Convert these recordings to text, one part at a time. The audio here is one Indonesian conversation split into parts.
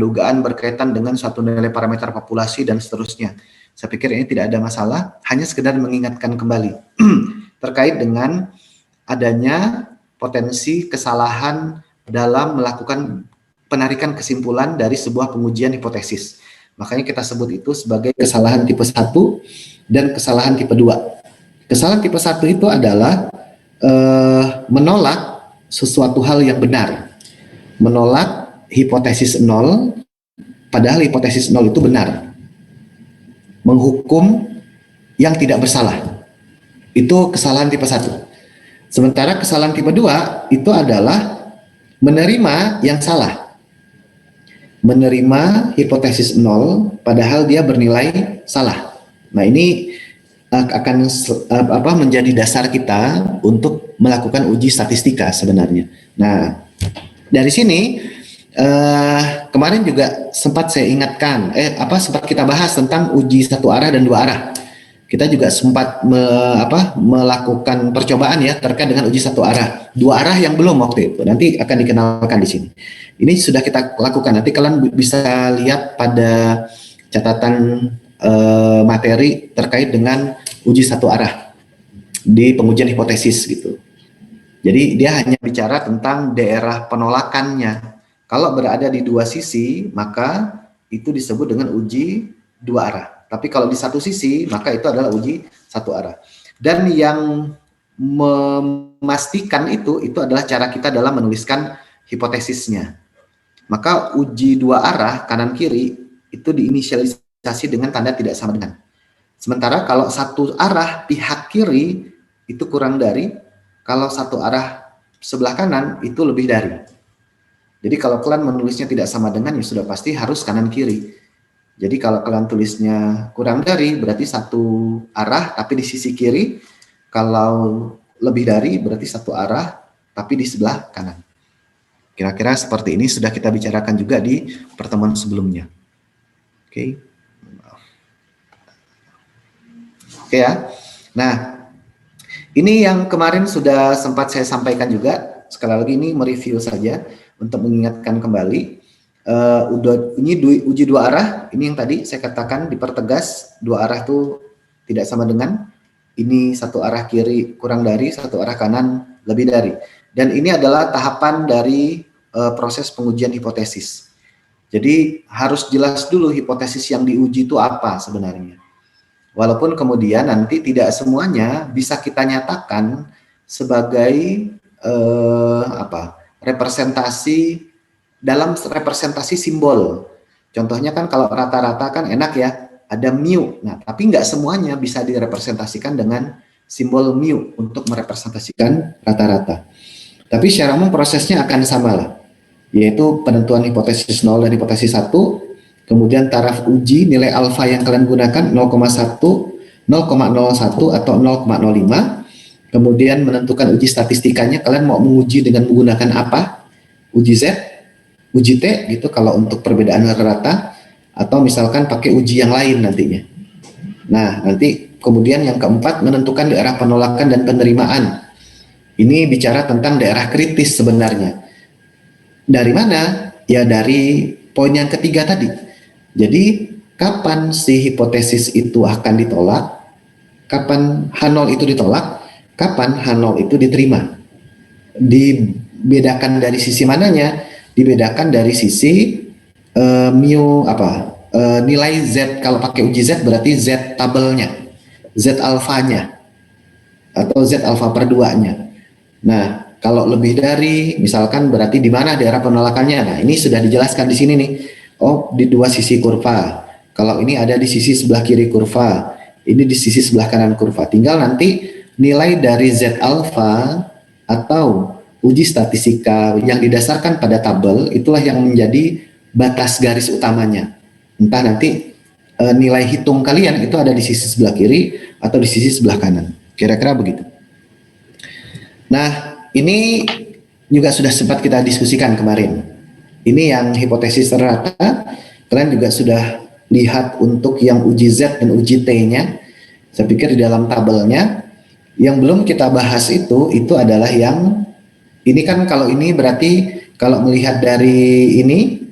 dugaan berkaitan dengan suatu nilai parameter populasi dan seterusnya. Saya pikir ini tidak ada masalah, hanya sekedar mengingatkan kembali terkait dengan adanya potensi kesalahan dalam melakukan penarikan kesimpulan dari sebuah pengujian hipotesis. Makanya kita sebut itu sebagai kesalahan tipe 1 dan kesalahan tipe 2. Kesalahan tipe 1 itu adalah menolak sesuatu hal yang benar. Menolak hipotesis 0, padahal hipotesis 0 itu benar. Menghukum yang tidak bersalah. Itu kesalahan tipe 1. Sementara kesalahan tipe 2 itu adalah menerima yang salah. Menerima hipotesis 0 padahal dia bernilai salah. Nah, ini akan menjadi dasar kita untuk melakukan uji statistika sebenarnya. Nah, dari sini kemarin juga sempat saya ingatkan, sempat kita bahas tentang uji satu arah dan dua arah. Kita juga sempat melakukan percobaan ya terkait dengan uji satu arah, dua arah yang belum waktu itu. Nanti akan dikenalkan di sini. Ini sudah kita lakukan. Nanti kalian bisa lihat pada catatan materi terkait dengan uji satu arah di pengujian hipotesis gitu. Jadi dia hanya bicara tentang daerah penolakannya. Kalau berada di dua sisi, maka itu disebut dengan uji dua arah. Tapi kalau di satu sisi, maka itu adalah uji satu arah. Dan yang memastikan itu adalah cara kita dalam menuliskan hipotesisnya. Maka uji dua arah, kanan kiri, itu diinisialisasi dengan tanda tidak sama dengan. Sementara kalau satu arah pihak kiri, itu kurang dari, kalau satu arah sebelah kanan, itu lebih dari. Jadi kalau kalian menulisnya tidak sama dengan, ya sudah pasti harus kanan kiri. Jadi kalau kalian tulisnya kurang dari, berarti satu arah tapi di sisi kiri. Kalau lebih dari, berarti satu arah tapi di sebelah kanan. Kira-kira seperti ini sudah kita bicarakan juga di pertemuan sebelumnya. Oke. Oke ya. Nah, ini yang kemarin sudah sempat saya sampaikan juga. Sekali lagi ini mereview saja untuk mengingatkan kembali. Ini uji dua arah, ini yang tadi saya katakan dipertegas, dua arah itu tidak sama dengan, ini satu arah kiri kurang dari, satu arah kanan lebih dari. Dan ini adalah tahapan dari proses pengujian hipotesis. Jadi harus jelas dulu hipotesis yang diuji itu apa sebenarnya. Walaupun kemudian nanti tidak semuanya bisa kita nyatakan sebagai representasi dalam representasi simbol. Contohnya kan kalau rata-rata kan enak ya, ada mu. Nah, tapi nggak semuanya bisa direpresentasikan dengan simbol mu untuk merepresentasikan rata-rata. Tapi secara umum prosesnya akan sama lah, yaitu penentuan hipotesis 0 dan hipotesis 1, kemudian taraf uji nilai alfa yang kalian gunakan 0,1, 0,01 atau 0,05. Kemudian menentukan uji statistikanya, kalian mau menguji dengan menggunakan apa? Uji Z, uji T gitu kalau untuk perbedaan rata, atau misalkan pakai uji yang lain nantinya. Nah, nanti kemudian yang keempat menentukan daerah penolakan dan penerimaan. Ini bicara tentang daerah kritis sebenarnya. Dari mana? Ya dari poin yang ketiga tadi. Jadi kapan si hipotesis itu akan ditolak? Kapan H0 itu ditolak? Kapan H0 itu diterima? Dibedakan dari sisi mananya? Dibedakan dari sisi nilai Z. Kalau pakai uji Z berarti Z tabelnya, Z alfanya, atau Z alfa per 2-nya. Nah, kalau lebih dari, misalkan berarti di mana daerah penolakannya. Nah, ini sudah dijelaskan di sini nih. Oh, di dua sisi kurva. Kalau ini ada di sisi sebelah kiri kurva, ini di sisi sebelah kanan kurva. Tinggal nanti nilai dari Z alfa atau uji statistika yang didasarkan pada tabel, itulah yang menjadi batas garis utamanya. Entah nanti nilai hitung kalian itu ada di sisi sebelah kiri atau di sisi sebelah kanan. Kira-kira begitu. Nah, ini juga sudah sempat kita diskusikan kemarin. Ini yang hipotesis rata. Kalian juga sudah lihat untuk yang uji Z dan uji T-nya. Saya pikir di dalam tabelnya. Yang belum kita bahas itu adalah yang ini kan, kalau ini berarti kalau melihat dari ini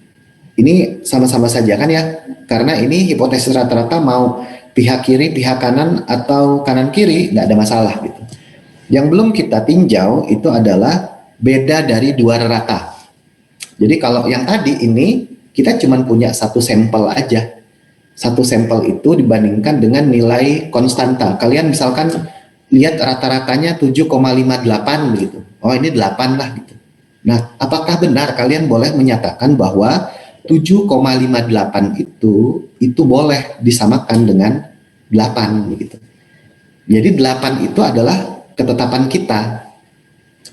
ini sama-sama saja kan ya, karena ini hipotesis rata-rata mau pihak kiri, pihak kanan, atau kanan kiri, nggak ada masalah gitu. Yang belum kita tinjau itu adalah beda dari dua rata. Jadi kalau yang tadi ini kita cuma punya satu sampel aja. Satu sampel itu dibandingkan dengan nilai konstanta. Kalian misalkan lihat rata-ratanya 7,58 begitu. Oh ini 8 lah gitu. Nah, apakah benar kalian boleh menyatakan bahwa 7,58 itu boleh disamakan dengan 8 begitu. Jadi 8 itu adalah ketetapan kita.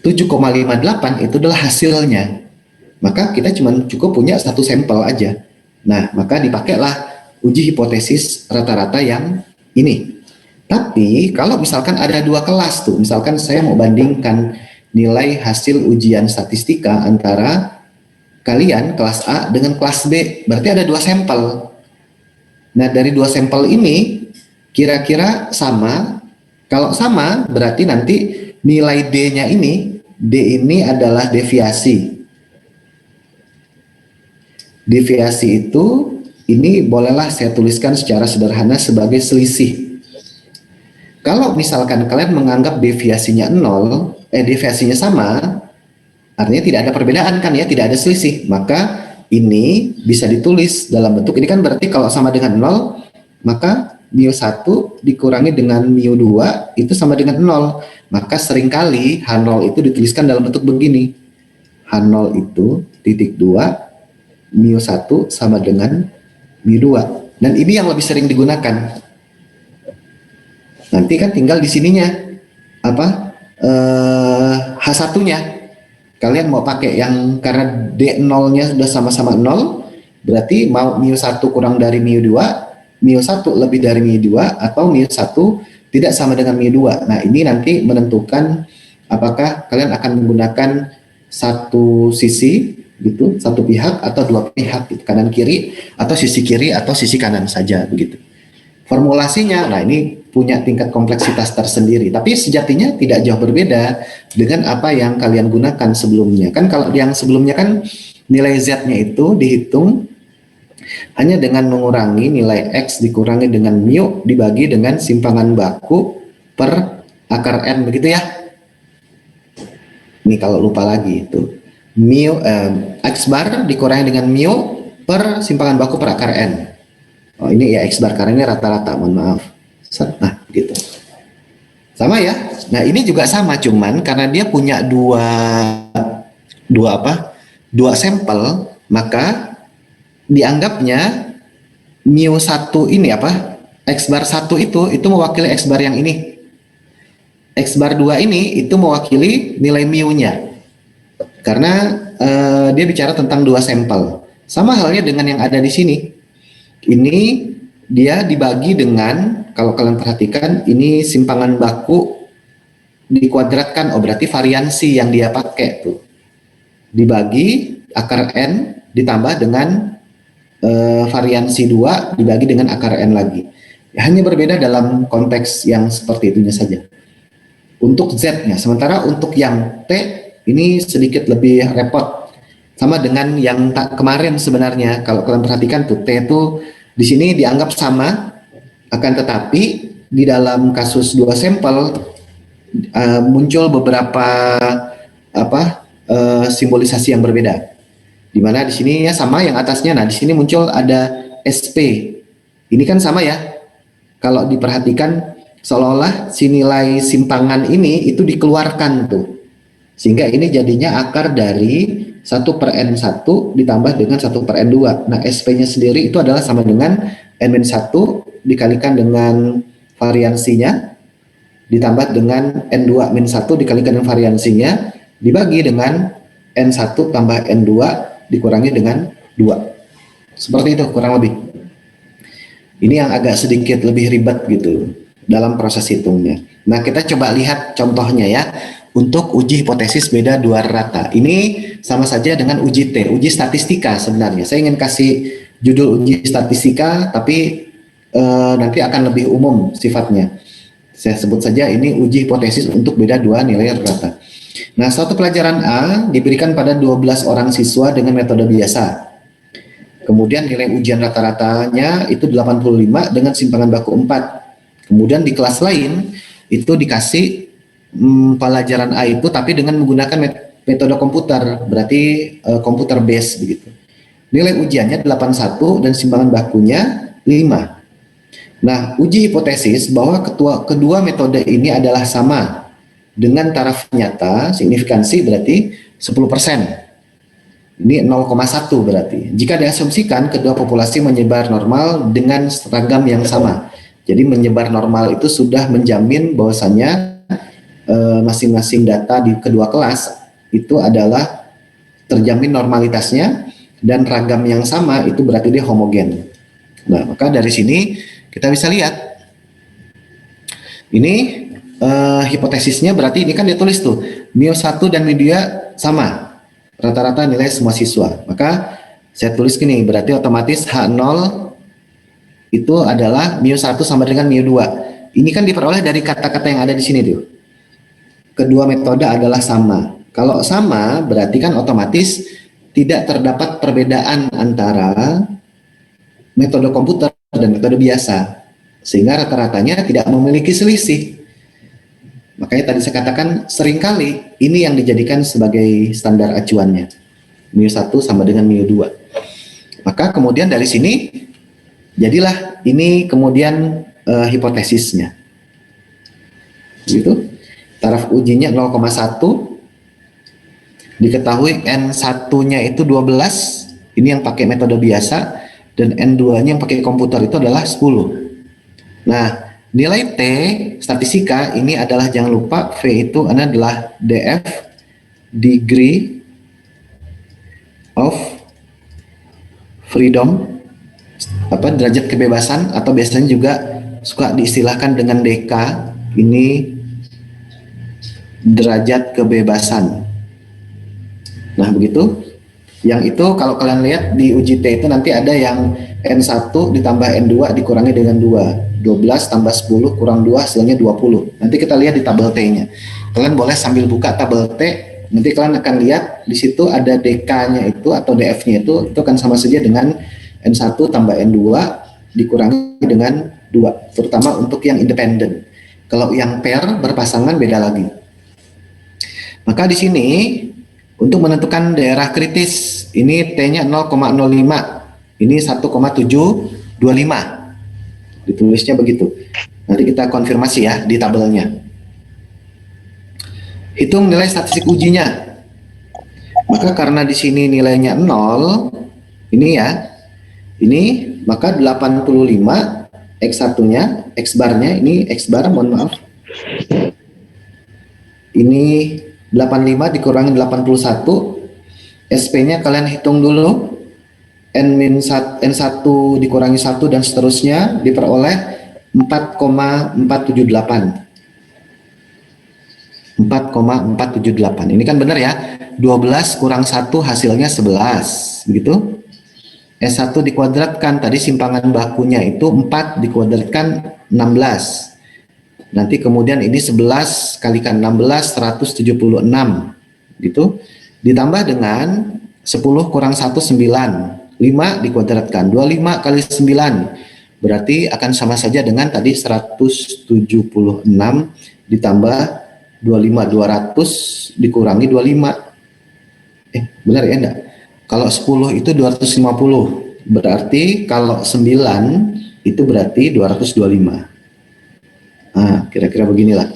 7,58 itu adalah hasilnya. Maka kita cuma cukup punya satu sampel aja. Nah, maka dipakailah uji hipotesis rata-rata yang ini. Tapi kalau misalkan ada dua kelas tuh, misalkan saya mau bandingkan nilai hasil ujian statistika antara kalian kelas A dengan kelas B, berarti ada dua sampel. Nah, dari dua sampel ini kira-kira sama. Kalau sama, berarti nanti nilai D-nya ini, D ini adalah deviasi. Deviasi itu, ini bolehlah saya tuliskan secara sederhana sebagai selisih. Kalau misalkan kalian menganggap deviasinya 0, deviasinya sama, artinya tidak ada perbedaan kan ya, tidak ada selisih. Maka ini bisa ditulis dalam bentuk, ini kan berarti kalau sama dengan 0, maka mu1 dikurangi dengan mu2 itu sama dengan 0. Maka seringkali H0 itu dituliskan dalam bentuk begini. H0 itu titik 2, mu1 sama dengan mu2. Dan ini yang lebih sering digunakan. Nanti kan tinggal di sininya H1-nya. Kalian mau pakai yang karena D0-nya sudah sama-sama 0, berarti mau mu1 kurang dari mu2, mu1 lebih dari mu2, atau mu1 tidak sama dengan mu2. Nah, ini nanti menentukan apakah kalian akan menggunakan satu sisi gitu, satu pihak atau dua pihak gitu, kanan kiri atau sisi kiri atau sisi kanan saja begitu. Formulasinya, nah ini punya tingkat kompleksitas tersendiri, tapi sejatinya tidak jauh berbeda dengan apa yang kalian gunakan sebelumnya. Kan kalau yang sebelumnya kan nilai Z-nya itu dihitung hanya dengan mengurangi nilai X dikurangi dengan mu dibagi dengan simpangan baku per akar N begitu ya. Ini kalau lupa lagi itu mu X bar dikurangi dengan mu per simpangan baku per akar N. Oh ini ya X bar karena ini rata-rata, mohon maaf. Nah gitu. Sama ya. Nah ini juga sama, cuman karena dia punya dua sampel, maka dianggapnya mu1 ini X bar 1 itu mewakili X bar yang ini. X bar 2 ini itu mewakili nilai mu-nya. Karena dia bicara tentang dua sampel. Sama halnya dengan yang ada di sini. Ini dia dibagi dengan, kalau kalian perhatikan, ini simpangan baku dikuadratkan. Oh berarti variansi yang dia pakai tuh. Dibagi akar N ditambah dengan variansi 2 dibagi dengan akar N lagi. Hanya berbeda dalam konteks yang seperti itunya saja. Untuk Z-nya, sementara untuk yang T ini sedikit lebih repot. Sama dengan yang kemarin sebenarnya. Kalau kalian perhatikan tuh T itu di sini dianggap sama, akan tetapi di dalam kasus dua sampel muncul beberapa simbolisasi yang berbeda. Di mana di sini ya sama yang atasnya. Nah, di sini muncul ada SP. Ini kan sama ya. Kalau diperhatikan seolah-olah si nilai simpangan ini itu dikeluarkan tuh. Sehingga ini jadinya akar dari 1/N1 ditambah dengan 1/N2. Nah, SP-nya sendiri itu adalah sama dengan N-1 dikalikan dengan variansinya ditambah dengan N2-1 dikalikan dengan variansinya dibagi dengan N1 tambah N2 dikurangi dengan 2. Seperti itu kurang lebih. Ini yang agak sedikit lebih ribet gitu dalam proses hitungnya. Nah, kita coba lihat contohnya ya. Untuk uji hipotesis beda dua rata. Ini sama saja dengan uji T, uji statistika sebenarnya. Saya ingin kasih judul uji statistika, tapi nanti akan lebih umum sifatnya. Saya sebut saja ini uji hipotesis untuk beda dua nilai rata. Nah, suatu pelajaran A diberikan pada 12 orang siswa dengan metode biasa. Kemudian nilai ujian rata-ratanya itu 85 dengan simpangan baku 4. Kemudian di kelas lain itu dikasih pelajaran A itu tapi dengan menggunakan metode komputer, berarti komputer base begitu. Nilai ujiannya 81 dan simpangan bakunya 5. Nah, uji hipotesis bahwa kedua metode ini adalah sama dengan taraf nyata, signifikansi berarti 10%. Ini 0,1 berarti. Jika diasumsikan kedua populasi menyebar normal dengan seragam yang sama. Jadi menyebar normal itu sudah menjamin bahwasanya masing-masing data di kedua kelas itu adalah terjamin normalitasnya dan ragam yang sama itu berarti dia homogen. Nah, maka dari sini kita bisa lihat ini hipotesisnya berarti ini kan dia tulis tuh μ1 dan μ2 sama rata-rata nilai semua siswa. Maka saya tulis gini, berarti otomatis H0 itu adalah μ1 sama dengan μ2. Ini kan diperoleh dari kata-kata yang ada di sini tuh. Kedua metode adalah sama. Kalau sama berarti kan otomatis tidak terdapat perbedaan antara metode komputer dan metode biasa, sehingga rata-ratanya tidak memiliki selisih. Makanya tadi saya katakan seringkali ini yang dijadikan sebagai standar acuannya, μ1 sama dengan μ2. Maka kemudian dari sini jadilah ini kemudian hipotesisnya. Gitu. Taraf ujinya 0,1, diketahui N1-nya itu 12, ini yang pakai metode biasa, dan N2-nya yang pakai komputer itu adalah 10. Nah, nilai T statistika ini adalah, jangan lupa V itu adalah DF, degree of freedom, derajat kebebasan, atau biasanya juga suka diistilahkan dengan DK, ini derajat kebebasan. Nah, begitu. Yang itu kalau kalian lihat di uji T itu nanti ada yang N1 ditambah N2 dikurangi dengan 2. 12 tambah 10 kurang 2 hasilnya 20. Nanti kita lihat di tabel T-nya. Kalian boleh sambil buka tabel T, nanti kalian akan lihat di situ ada DK-nya itu atau DF-nya itu akan sama saja dengan N1 tambah N2 dikurangi dengan 2, terutama untuk yang independen. Kalau yang pair berpasangan beda lagi. Maka di sini untuk menentukan daerah kritis ini T-nya 0,05, ini 1,725, ditulisnya begitu. Nanti kita konfirmasi ya di tabelnya. Hitung nilai statistik ujinya. Maka karena di sini nilainya 0, ini ya, ini maka 85 X1-nya, X bar-nya, ini X bar, mohon maaf. Ini 85 dikurangi 81, SP-nya kalian hitung dulu, N1 dikurangi 1 dan seterusnya diperoleh 4,478. 4,478. Ini kan benar ya, 12 kurang 1 hasilnya 11, begitu. S1 dikuadratkan, tadi simpangan bakunya itu 4 dikuadratkan 16. Nanti kemudian ini 11 kalikan 16, 176 gitu. Ditambah dengan 10 kurang 1, 9. 5 dikuadratkan, 25 kali 9 berarti akan sama saja dengan tadi 176 ditambah 25, 200 dikurangi 25. Benar ya enggak? Kalau 10 itu 250, berarti kalau 9 itu berarti 225. Nah, kira-kira beginilah.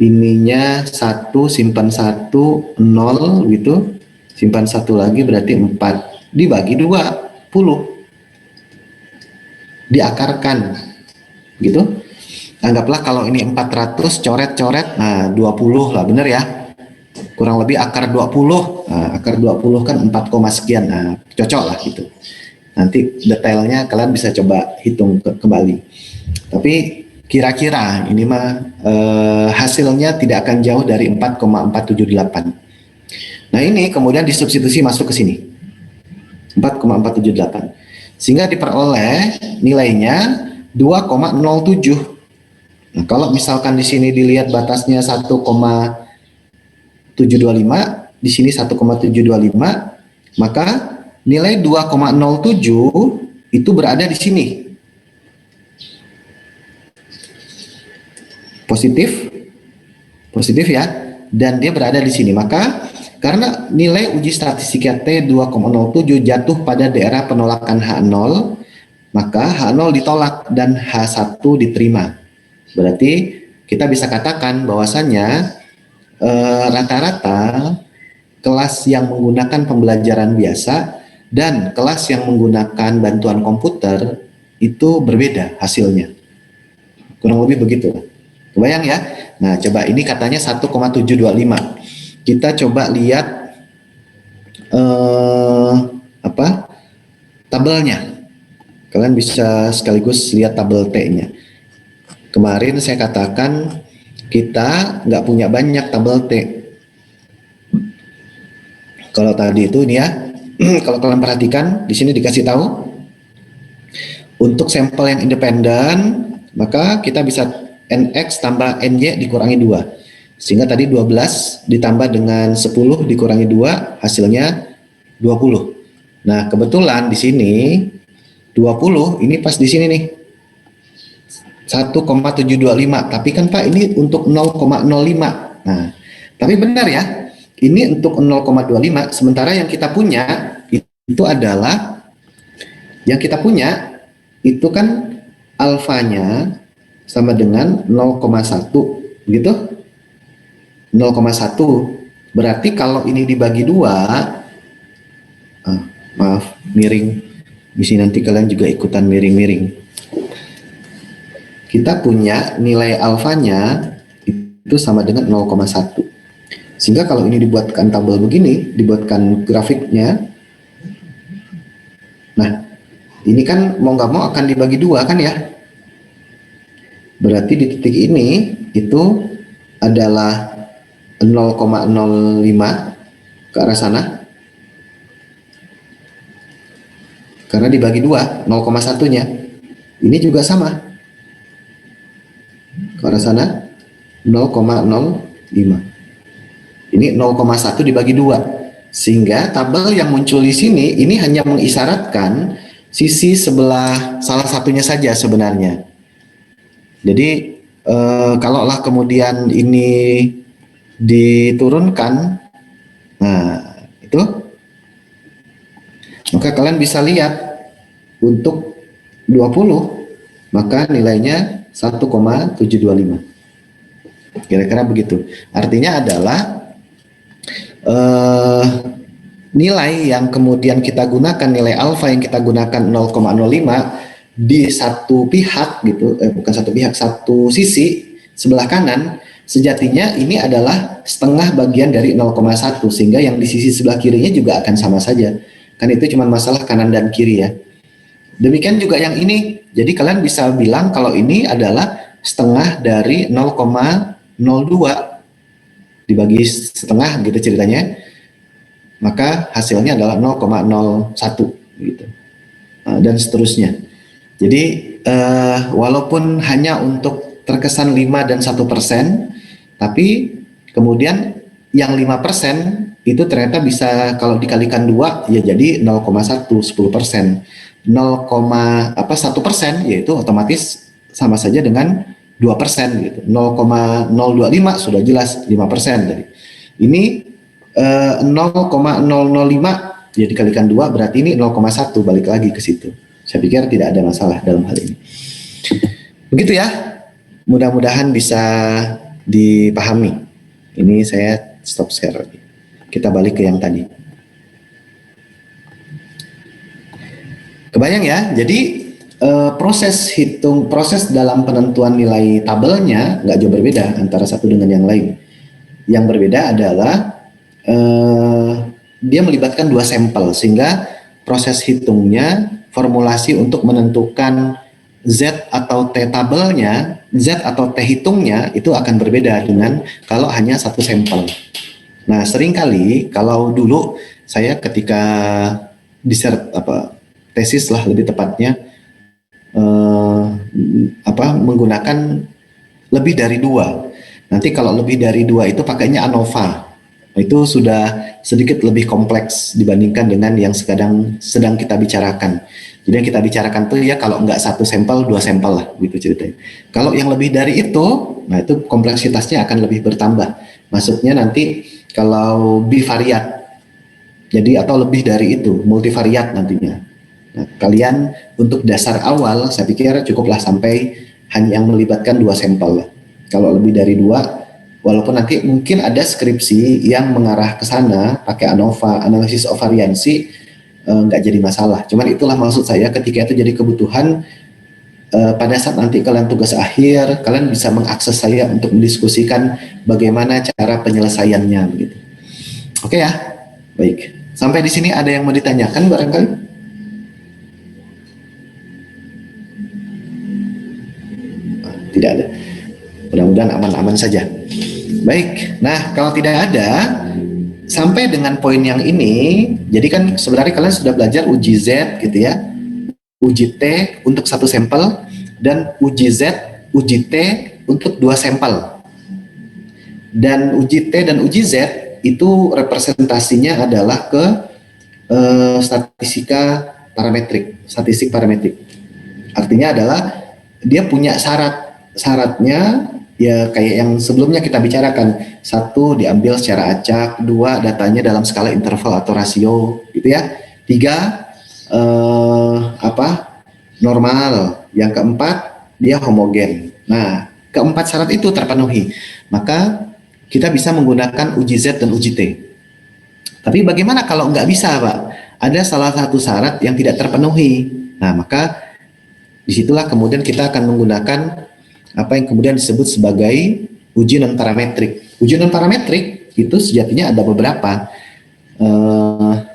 Ininya 1, simpan 1, 0 gitu. Simpan 1 lagi berarti 4. Dibagi 20. Diakarkan. Gitu. Anggaplah kalau ini 400, coret-coret, nah 20 lah, bener ya. Kurang lebih akar 20. Nah, akar 20 kan 4, sekian. Nah, cocok lah gitu. Nanti detailnya kalian bisa coba hitung kembali. Tapi kira-kira ini mah hasilnya tidak akan jauh dari 4,478. Nah, ini kemudian disubstitusi masuk ke sini. 4,478. Sehingga diperoleh nilainya 2,07. Nah, kalau misalkan di sini dilihat batasnya 1,725, di sini 1,725, maka nilai 2,07 itu berada di sini. Positif ya, dan dia berada di sini. Maka karena nilai uji statistika T 2,07 jatuh pada daerah penolakan H0, maka H0 ditolak dan H1 diterima. Berarti kita bisa katakan bahwasannya rata-rata kelas yang menggunakan pembelajaran biasa dan kelas yang menggunakan bantuan komputer itu berbeda hasilnya. Kurang lebih begitu. Kebayang ya? Nah, coba ini katanya 1,725. Kita coba lihat tabelnya. Kalian bisa sekaligus lihat tabel T-nya. Kemarin saya katakan kita nggak punya banyak tabel T. Kalau tadi itu nih ya, kalau kalian perhatikan di sini dikasih tahu untuk sampel yang independen, maka kita bisa NX tambah NY dikurangi 2. Sehingga tadi 12 ditambah dengan 10 dikurangi 2, hasilnya 20. Nah, kebetulan di sini 20 ini pas di sini nih. 1,725. Tapi kan Pak ini untuk 0,05. Nah, tapi benar ya. Ini untuk 0,25, sementara yang kita punya itu adalah itu kan alfanya sama dengan 0,1 gitu. 0,1 berarti kalau ini dibagi 2, maaf miring di sini, nanti kalian juga ikutan miring-miring. Kita punya nilai alfanya itu sama dengan 0,1. Sehingga kalau ini dibuatkan tabel begini, dibuatkan grafiknya, nah ini kan mau nggak mau akan dibagi 2 kan ya. Berarti di titik ini itu adalah 0,05 ke arah sana. Karena dibagi 2, 0,1-nya. Ini juga sama. Ke arah sana 0,05. Ini 0,1 dibagi 2. Sehingga tabel yang muncul di sini ini hanya mengisyaratkan sisi sebelah salah satunya saja sebenarnya. Jadi kalaulah kemudian ini diturunkan, nah itu, maka kalian bisa lihat untuk 20 maka nilainya 1,725. Kira-kira begitu. Artinya adalah nilai yang kemudian kita gunakan, nilai alfa yang kita gunakan 0,05 di satu pihak gitu, bukan satu pihak, satu sisi sebelah kanan, sejatinya ini adalah setengah bagian dari 0,1, sehingga yang di sisi sebelah kirinya juga akan sama saja. Kan itu cuma masalah kanan dan kiri ya. Demikian juga yang ini. Jadi kalian bisa bilang kalau ini adalah setengah dari 0,02 dibagi setengah gitu ceritanya. Maka hasilnya adalah 0,01 gitu. Dan seterusnya. Jadi walaupun hanya untuk terkesan 5 dan 1%, tapi kemudian yang 5% itu ternyata bisa kalau dikalikan 2 ya jadi 0,1, 10%. 0,1% yaitu otomatis sama saja dengan 2% gitu. 0,025 sudah jelas 5% tadi. Ini 0,005 ya dikalikan 2 berarti ini 0,1, balik lagi ke situ. Saya pikir tidak ada masalah dalam hal ini. Begitu ya. Mudah-mudahan bisa dipahami. Ini saya stop share lagi. Kita balik ke yang tadi. Kebayang ya. Jadi proses dalam penentuan nilai tabelnya nggak jauh berbeda antara satu dengan yang lain. Yang berbeda adalah dia melibatkan 2 sampel, sehingga proses hitungnya, formulasi untuk menentukan Z atau T tabelnya, Z atau T hitungnya itu akan berbeda dengan kalau hanya satu sampel. Nah, seringkali kalau dulu saya ketika tesis lah lebih tepatnya menggunakan lebih dari 2. Nanti kalau lebih dari 2 itu pakainya ANOVA. Itu sudah sedikit lebih kompleks dibandingkan dengan yang sedang kita bicarakan. Jadi yang kita bicarakan tuh ya kalau nggak satu sampel, dua sampel lah gitu ceritanya. Kalau yang lebih dari itu, nah itu kompleksitasnya akan lebih bertambah. Masuknya nanti kalau bivariat, jadi atau lebih dari itu, multivariat nantinya. Nah, kalian untuk dasar awal saya pikir cukuplah sampai hanya yang melibatkan dua sampel. Kalau lebih dari dua, walaupun nanti mungkin ada skripsi yang mengarah ke sana pakai ANOVA, analisis of variansi, nggak jadi masalah. Cuman itulah maksud saya ketika itu jadi kebutuhan, pada saat nanti kalian tugas akhir, kalian bisa mengakses saya untuk mendiskusikan bagaimana cara penyelesaiannya begitu. Oke ya, baik. Sampai di sini ada yang mau ditanyakan barangkali? Tidak ada. Mudah-mudahan aman-aman saja. Baik, nah kalau tidak ada, sampai dengan poin yang ini, jadi kan sebenarnya kalian sudah belajar uji Z gitu ya, uji T untuk satu sampel, dan uji Z, uji T untuk dua sampel. Dan uji T dan uji Z itu representasinya adalah ke statistik parametrik. Artinya adalah dia punya syaratnya ya kayak yang sebelumnya kita bicarakan. Satu, diambil secara acak. Dua, datanya dalam skala interval atau rasio gitu ya. Tiga, normal. Yang keempat, dia homogen. Nah, keempat syarat itu terpenuhi, maka kita bisa menggunakan uji Z dan uji T. Tapi bagaimana kalau nggak bisa, Pak? Ada salah satu syarat yang tidak terpenuhi. Nah, maka disitulah kemudian kita akan menggunakan apa yang kemudian disebut sebagai uji non parametrik. Uji non parametrik itu sejatinya ada beberapa,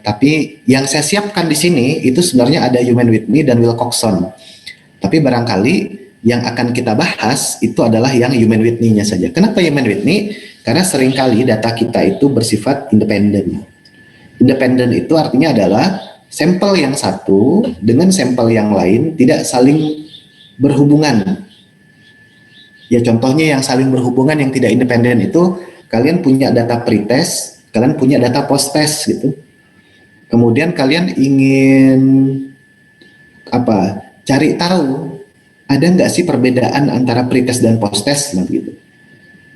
tapi yang saya siapkan di sini itu sebenarnya ada Human-Whitney dan Wilcoxon. Tapi barangkali yang akan kita bahas itu adalah yang Human-Whitney-nya saja. Kenapa Human-Whitney? Karena seringkali data kita itu bersifat independen. Independen itu artinya adalah sampel yang satu dengan sampel yang lain tidak saling berhubungan. Ya contohnya yang saling berhubungan yang tidak independen itu kalian punya data pretest, kalian punya data post-test gitu. Kemudian kalian ingin cari tahu ada nggak sih perbedaan antara pretest dan post-test gitu.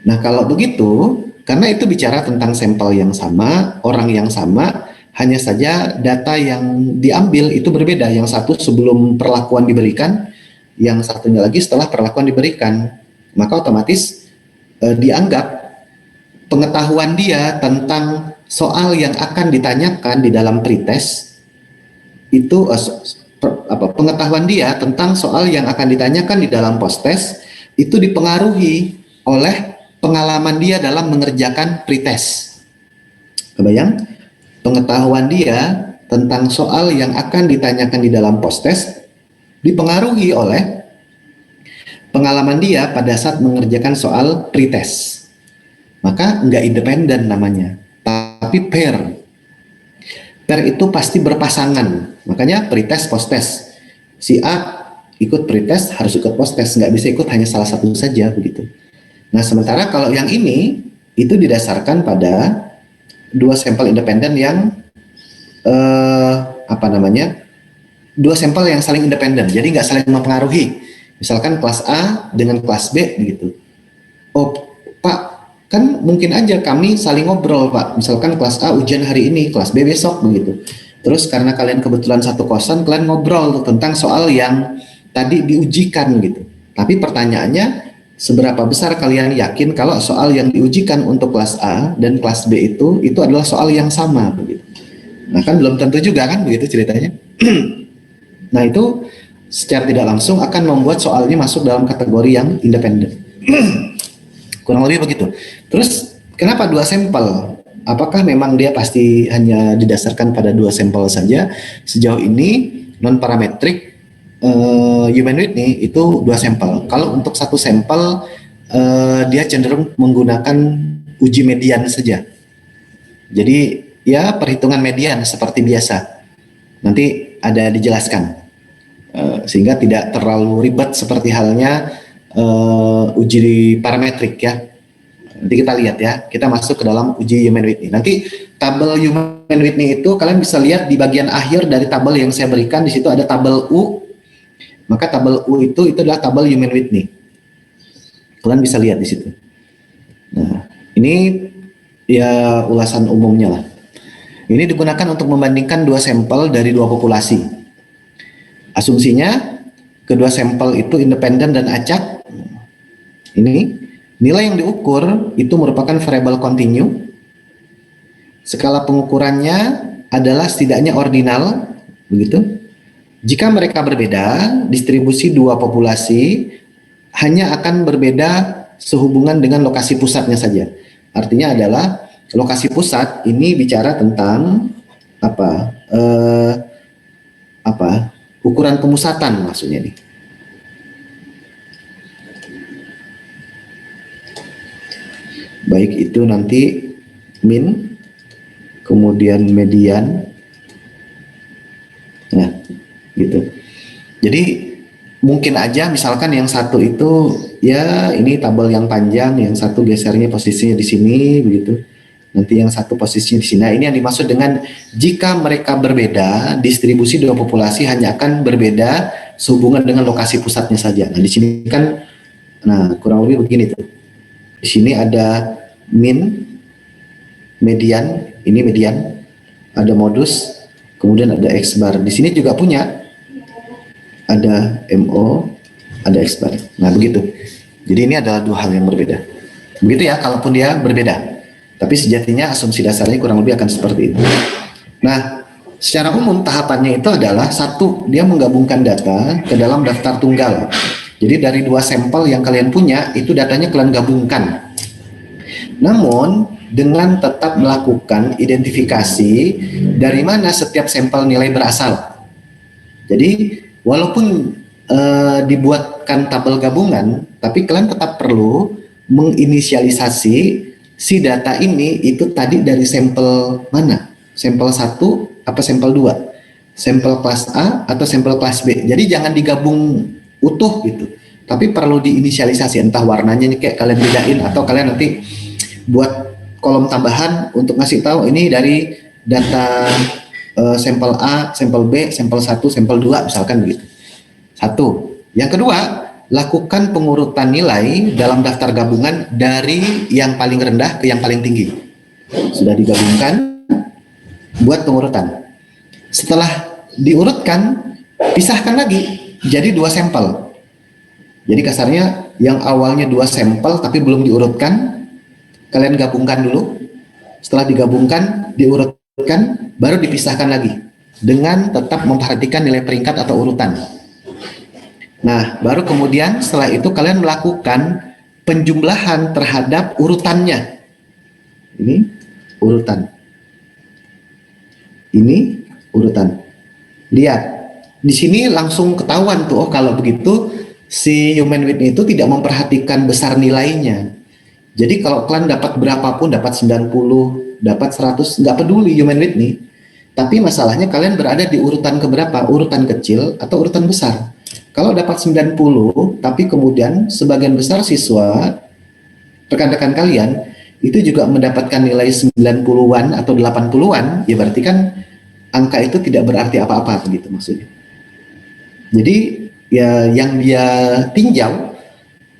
Nah kalau begitu, karena itu bicara tentang sampel yang sama, orang yang sama, hanya saja data yang diambil itu berbeda. Yang satu sebelum perlakuan diberikan, yang satunya lagi setelah perlakuan diberikan. Maka otomatis dianggap pengetahuan dia tentang soal yang akan ditanyakan di dalam pretest itu pengetahuan dia tentang soal yang akan ditanyakan di dalam post-test itu dipengaruhi oleh pengalaman dia dalam mengerjakan pretest. Kebayang? Pengetahuan dia tentang soal yang akan ditanyakan di dalam post-test dipengaruhi oleh pengalaman dia pada saat mengerjakan soal pretest. Maka nggak independen namanya, tapi pair. Pair itu pasti berpasangan. Makanya pretest, post-test. Si A ikut pretest harus ikut post-test, nggak bisa ikut hanya salah satu saja begitu. Nah, sementara kalau yang ini itu didasarkan pada dua sampel independen yang dua sampel yang saling independen, jadi nggak saling mempengaruhi. Misalkan kelas A dengan kelas B begitu. Oh, Pak, kan mungkin aja kami saling ngobrol, Pak. Misalkan kelas A ujian hari ini, kelas B besok begitu. Terus karena kalian kebetulan satu kosan, kalian ngobrol tentang soal yang tadi diujikan gitu. Tapi pertanyaannya, seberapa besar kalian yakin kalau soal yang diujikan untuk kelas A dan kelas B itu adalah soal yang sama begitu. Nah kan belum tentu juga kan begitu ceritanya. Nah itu secara tidak langsung akan membuat soalnya masuk dalam kategori yang independen. Kurang lebih begitu. Terus kenapa dua sampel? Apakah memang dia pasti hanya didasarkan pada dua sampel saja? Sejauh ini non parametrik Human-Whitney itu dua sampel. Kalau untuk satu sampel dia cenderung menggunakan uji median saja. Jadi ya perhitungan median seperti biasa. Nanti ada dijelaskan sehingga tidak terlalu ribet seperti halnya uji parametrik ya. Nanti kita lihat ya, kita masuk ke dalam uji Human Whitney. Nanti tabel Human Whitney itu kalian bisa lihat di bagian akhir dari tabel yang saya berikan. Di situ ada tabel U. Maka tabel U itu adalah tabel Human Whitney. Kalian bisa lihat di situ. Nah, ini ya ulasan umumnya lah. Ini digunakan untuk membandingkan dua sampel dari dua populasi. Asumsinya kedua sampel itu independen dan acak. Ini nilai yang diukur itu merupakan variabel kontinu. Skala pengukurannya adalah setidaknya ordinal, begitu. Jika mereka berbeda, distribusi dua populasi hanya akan berbeda sehubungan dengan lokasi pusatnya saja. Artinya adalah lokasi pusat ini bicara tentang ukuran pemusatan maksudnya nih. Baik itu nanti min, kemudian median, nah gitu. Jadi mungkin aja misalkan yang satu itu ya ini tabel yang panjang, yang satu gesernya posisinya di sini begitu. Nanti yang satu posisinya di sini. Nah, ini yang dimaksud dengan jika mereka berbeda, distribusi dua populasi hanya akan berbeda sehubungan dengan lokasi pusatnya saja. Nah, di sini kan kurang lebih begini tuh. Di sini ada min, median, ini median, ada modus, kemudian ada X bar. Di sini juga punya ada MO, ada X bar. Nah, begitu. Jadi ini adalah dua hal yang berbeda. Begitu ya, kalaupun dia berbeda. Tapi sejatinya asumsi dasarnya kurang lebih akan seperti itu. Nah, secara umum tahapannya itu adalah satu, dia menggabungkan data ke dalam daftar tunggal. Jadi dari dua sampel yang kalian punya, itu datanya kalian gabungkan. Namun, dengan tetap melakukan identifikasi dari mana setiap sampel nilai berasal. Jadi, walaupun dibuatkan tabel gabungan, tapi kalian tetap perlu menginisialisasi si data ini itu tadi dari sampel mana? Sampel 1 apa sampel 2? Sampel kelas A atau sampel kelas B. Jadi jangan digabung utuh gitu. Tapi perlu diinisialisasi, entah warnanya nih kayak kalian bedain atau kalian nanti buat kolom tambahan untuk ngasih tahu ini dari data sampel A, sampel B, sampel 1, sampel 2 misalkan begitu. Satu. Yang kedua, lakukan pengurutan nilai dalam daftar gabungan dari yang paling rendah ke yang paling tinggi. Sudah digabungkan, buat pengurutan. Setelah diurutkan, pisahkan lagi jadi dua sampel. Jadi kasarnya yang awalnya dua sampel tapi belum diurutkan, kalian gabungkan dulu. Setelah digabungkan, diurutkan, baru dipisahkan lagi dengan tetap memperhatikan nilai peringkat atau urutan. Nah, baru kemudian setelah itu kalian melakukan penjumlahan terhadap urutannya. Ini urutan. Ini urutan. Lihat, di sini langsung ketahuan tuh, oh kalau begitu si Human Whitney itu tidak memperhatikan besar nilainya. Jadi kalau kalian dapat berapapun, dapat 90, dapat 100, nggak peduli Human Whitney. Tapi masalahnya kalian berada di urutan keberapa? Urutan kecil atau urutan besar? Kalau dapat 90, tapi kemudian sebagian besar siswa, rekan-rekan kalian, itu juga mendapatkan nilai 90-an atau 80-an, ya berarti kan angka itu tidak berarti apa-apa, begitu maksudnya. Jadi, ya yang dia tinjau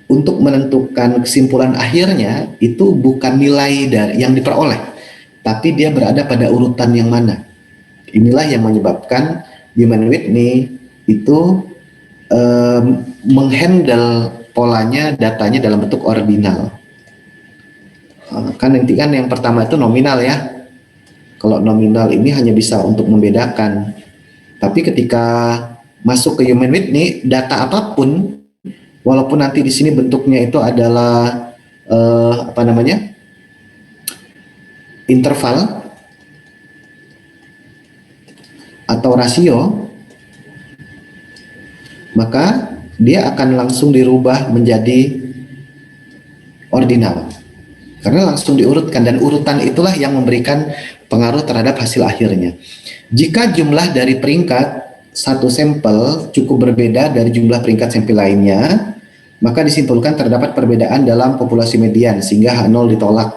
untuk menentukan kesimpulan akhirnya, itu bukan nilai dari yang diperoleh, tapi dia berada pada urutan yang mana. Inilah yang menyebabkan Human Whitney itu menghandle polanya, datanya dalam bentuk ordinal. Kan nanti kan yang pertama itu nominal ya. Kalau nominal ini hanya bisa untuk membedakan. Tapi ketika masuk ke Human Whitney, data apapun, walaupun nanti di sini bentuknya itu adalah interval atau rasio, maka dia akan langsung dirubah menjadi ordinal karena langsung diurutkan, dan urutan itulah yang memberikan pengaruh terhadap hasil akhirnya. Jika jumlah dari peringkat satu sampel cukup berbeda dari jumlah peringkat sampel lainnya, maka disimpulkan terdapat perbedaan dalam populasi median sehingga H0 ditolak.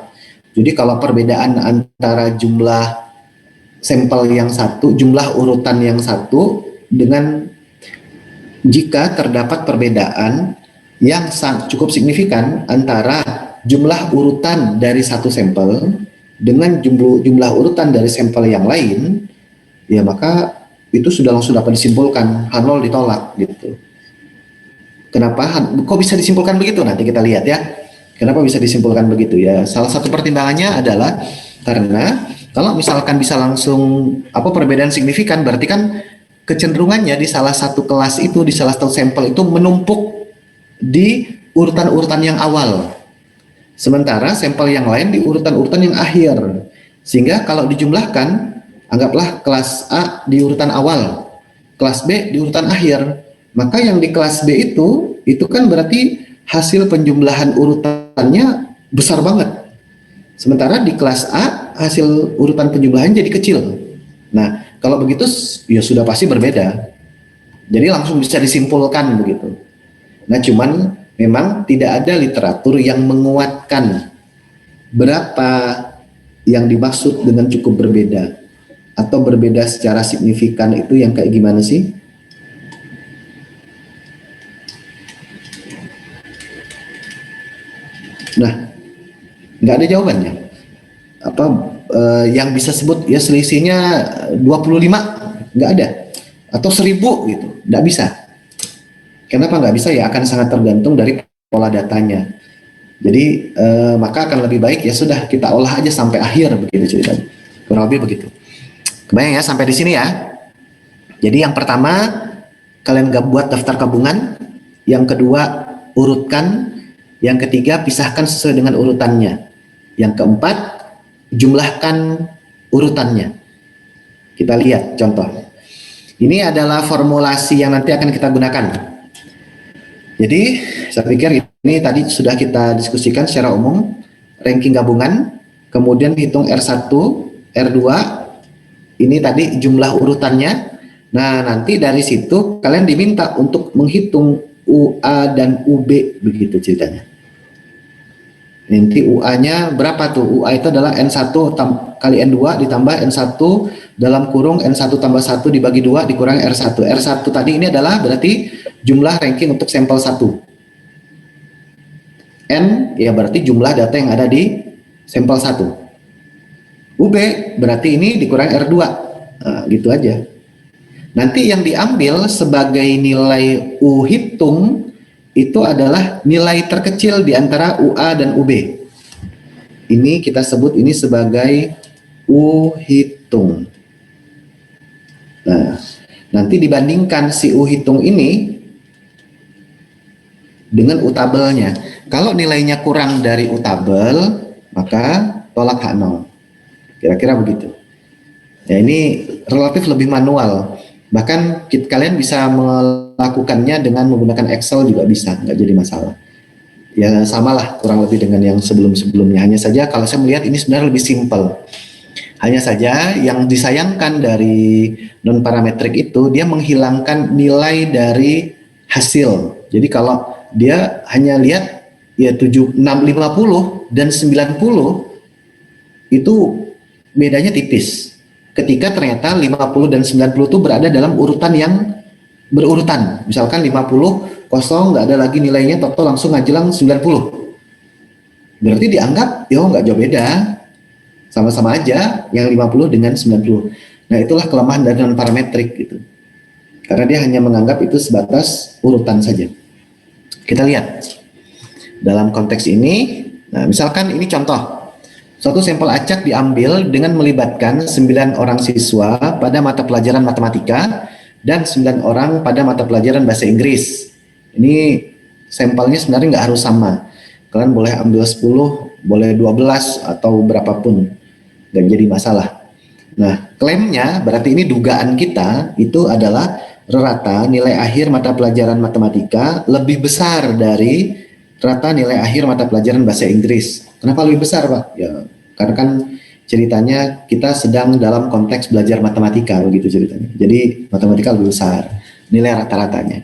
Jadi kalau perbedaan antara jumlah sampel yang satu, jumlah urutan yang satu dengan jika terdapat perbedaan yang cukup signifikan antara jumlah urutan dari satu sampel dengan jumlah urutan dari sampel yang lain, ya maka itu sudah langsung dapat disimpulkan H0 ditolak gitu. Kenapa? Kok bisa disimpulkan begitu? Nanti kita lihat ya. Kenapa bisa disimpulkan begitu ya? Salah satu pertimbangannya adalah karena kalau misalkan bisa langsung perbedaan signifikan, berarti kan kecenderungannya di salah satu kelas itu, di salah satu sampel itu menumpuk di urutan-urutan yang awal. Sementara sampel yang lain di urutan-urutan yang akhir. Sehingga kalau dijumlahkan, anggaplah kelas A di urutan awal, kelas B di urutan akhir. Maka yang di kelas B itu kan berarti hasil penjumlahan urutannya besar banget. Sementara di kelas A hasil urutan penjumlahan jadi kecil. Nah, kalau begitu ya sudah pasti berbeda. Jadi langsung bisa disimpulkan begitu. Nah, cuman memang tidak ada literatur yang menguatkan berapa yang dimaksud dengan cukup berbeda atau berbeda secara signifikan itu yang kayak gimana sih? Nah, nggak ada jawabannya. Yang bisa sebut ya selisihnya 25, nggak ada. Atau 1000 gitu, nggak bisa. Kenapa nggak bisa? Ya akan sangat tergantung dari pola datanya. Jadi maka akan lebih baik ya sudah kita olah aja sampai akhir begitu ceritanya. Kurang lebih begitu. Kebayang ya sampai di sini ya. Jadi yang pertama kalian buat daftar gabungan, yang kedua urutkan, yang ketiga pisahkan sesuai dengan urutannya, yang keempat jumlahkan urutannya. Kita lihat contoh. Ini adalah formulasi yang nanti akan kita gunakan. Jadi saya pikir ini tadi sudah kita diskusikan secara umum, ranking gabungan, kemudian hitung R1, R2, ini tadi jumlah urutannya. Nah nanti dari situ kalian diminta untuk menghitung UA dan UB begitu ceritanya. Nanti UA-nya berapa tuh? UA itu adalah N1 kali N2 ditambah N1 dalam kurung N1 tambah 1 dibagi 2 dikurang R1. R1 tadi ini adalah berarti jumlah ranking untuk sampel 1. N ya berarti jumlah data yang ada di sampel 1. UB berarti ini dikurang R2. Nah, gitu aja. Nanti yang diambil sebagai nilai U hitung itu adalah nilai terkecil di antara UA dan UB. Ini kita sebut ini sebagai U hitung. Nah, nanti dibandingkan si U hitung ini dengan U tabelnya. Kalau nilainya kurang dari U tabel, maka tolak H0. Kira-kira begitu. Ya, ini relatif lebih manual. Bahkan kalian bisa melakukannya dengan menggunakan Excel juga bisa, nggak jadi masalah. Ya samalah kurang lebih dengan yang sebelum-sebelumnya. Hanya saja kalau saya melihat ini sebenarnya lebih simpel. Hanya saja yang disayangkan dari non parametrik itu dia menghilangkan nilai dari hasil. Jadi kalau dia hanya lihat ya 7, 6, 50 dan 90 itu bedanya tipis. Ketika ternyata 50 dan 90 itu berada dalam urutan yang berurutan. Misalkan 50 kosong nggak ada lagi nilainya, total langsung ngajelang 90. Berarti dianggap nggak jauh beda. Sama-sama aja yang 50 dengan 90. Nah, itulah kelemahan dari non parametrik gitu. Karena dia hanya menganggap itu sebatas urutan saja. Kita lihat. Dalam konteks ini, nah misalkan ini contoh. Suatu sampel acak diambil dengan melibatkan 9 orang siswa pada mata pelajaran matematika dan 9 orang pada mata pelajaran bahasa Inggris. Ini sampelnya sebenarnya nggak harus sama. Kalian boleh ambil 10, boleh 12 atau berapapun. Nggak jadi masalah. Nah, klaimnya berarti ini dugaan kita itu adalah rata nilai akhir mata pelajaran matematika lebih besar dari rata nilai akhir mata pelajaran bahasa Inggris. Kenapa lebih besar, Pak? Ya, karena kan ceritanya kita sedang dalam konteks belajar matematika begitu ceritanya. Jadi matematika lebih besar nilai rata-ratanya.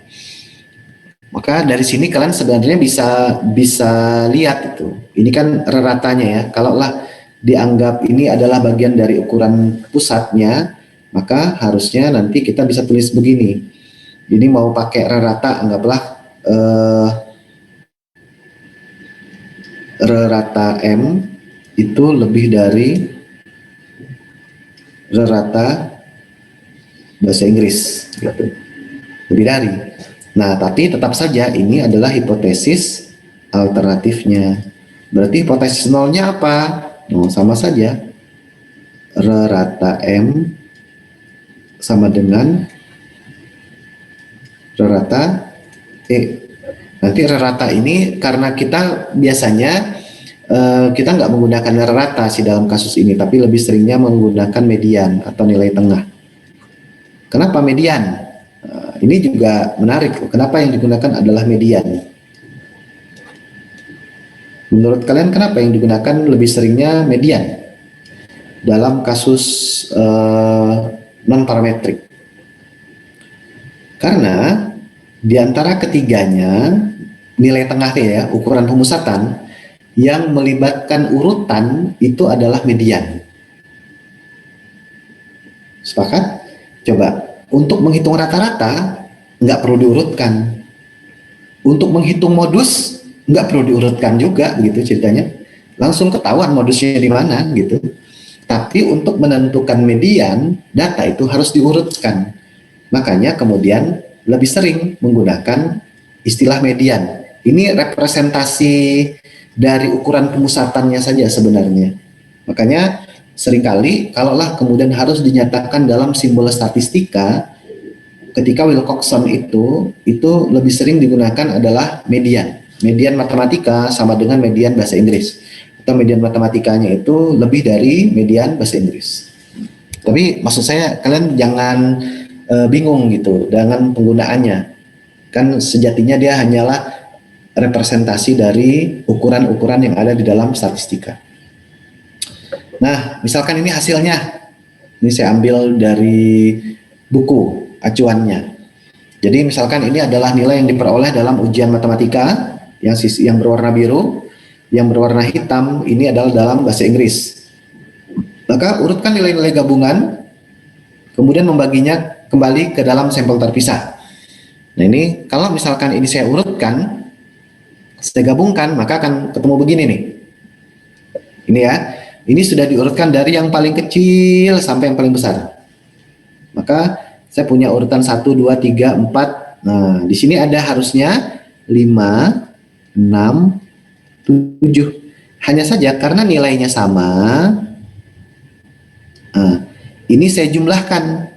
Maka dari sini kalian sebenarnya bisa bisa lihat itu. Ini kan reratanya ya. Kalaulah dianggap ini adalah bagian dari ukuran pusatnya, maka harusnya nanti kita bisa tulis begini. Ini mau pakai rerata, anggaplah rerata M itu lebih dari rerata bahasa Inggris, gitu. Lebih dari. Nah, tapi tetap saja ini adalah hipotesis alternatifnya. Berarti hipotesis nolnya apa? Oh, sama saja. Rata M sama dengan rata E. Nanti rata ini karena kita biasanya kita nggak menggunakan rata sih dalam kasus ini, tapi lebih seringnya menggunakan median atau nilai tengah. Kenapa median? Ini juga menarik. Kenapa yang digunakan adalah median? Menurut kalian kenapa yang digunakan lebih seringnya median dalam kasus non parametrik? Karena di antara ketiganya nilai tengah ya, ukuran pemusatan yang melibatkan urutan itu adalah median. Sepakat? Coba untuk menghitung rata-rata nggak perlu diurutkan. Untuk menghitung modus nggak perlu diurutkan juga gitu ceritanya. Langsung ketahuan modusnya di mana gitu. Tapi untuk menentukan median data itu harus diurutkan. Makanya kemudian lebih sering menggunakan istilah median. Ini representasi dari ukuran pemusatannya saja sebenarnya. Makanya seringkali kalaulah kemudian harus dinyatakan dalam simbol statistika, ketika Wilcoxon itu lebih sering digunakan adalah median. Median matematika sama dengan median bahasa Inggris. Atau median matematikanya itu lebih dari median bahasa Inggris. Tapi maksud saya kalian jangan bingung gitu dengan penggunaannya. Kan sejatinya dia hanyalah representasi dari ukuran-ukuran yang ada di dalam statistika. Nah, misalkan ini hasilnya. Ini saya ambil dari buku acuannya. Jadi misalkan ini adalah nilai yang diperoleh dalam ujian matematika yang berwarna biru, yang berwarna hitam ini adalah dalam bahasa Inggris. Maka urutkan nilai-nilai gabungan, kemudian membaginya kembali ke dalam sampel terpisah. Nah ini kalau misalkan ini saya urutkan, saya gabungkan, maka akan ketemu begini nih. Ini ya, ini sudah diurutkan dari yang paling kecil sampai yang paling besar. Maka saya punya urutan 1, 2, 3, 4. Nah, di sini ada harusnya 5, 6, 7. Hanya saja karena nilainya sama, nah, ini saya jumlahkan.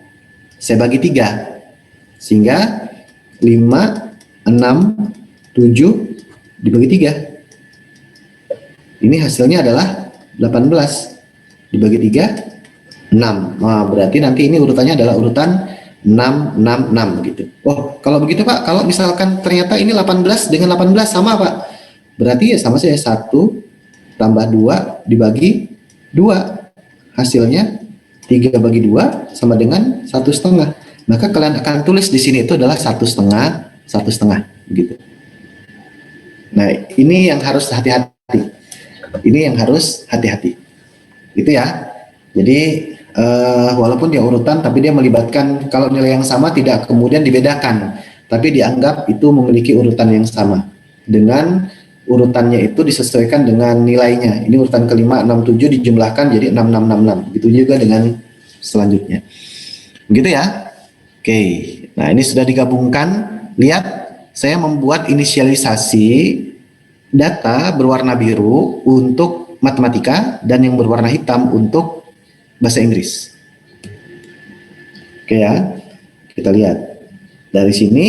Saya bagi 3. Sehingga 5, 6, 7 dibagi 3. Ini hasilnya adalah 18. Dibagi 3, 6. Nah, berarti nanti ini urutannya adalah urutan 6, 6, 6 gitu. Oh, kalau begitu Pak, kalau misalkan ternyata ini 18 dengan 18 sama Pak. Berarti ya sama saja 1 tambah 2 dibagi 2. Hasilnya 3 bagi 2 sama dengan 1,5. Maka kalian akan tulis di sini itu adalah 1,5, 1,5 gitu. Nah, ini yang harus hati-hati. Ini yang harus hati-hati. Gitu ya. Jadi walaupun dia urutan tapi dia melibatkan kalau nilai yang sama tidak kemudian dibedakan, tapi dianggap itu memiliki urutan yang sama. Dengan urutannya itu disesuaikan dengan nilainya. Ini urutan kelima 6, 7 dijumlahkan jadi 6, 6, 6, 6. Begitu juga dengan selanjutnya. Begitu ya. Oke. Nah, ini sudah digabungkan. Lihat, saya membuat inisialisasi data berwarna biru untuk matematika dan yang berwarna hitam untuk bahasa Inggris. Oke ya, kita lihat dari sini.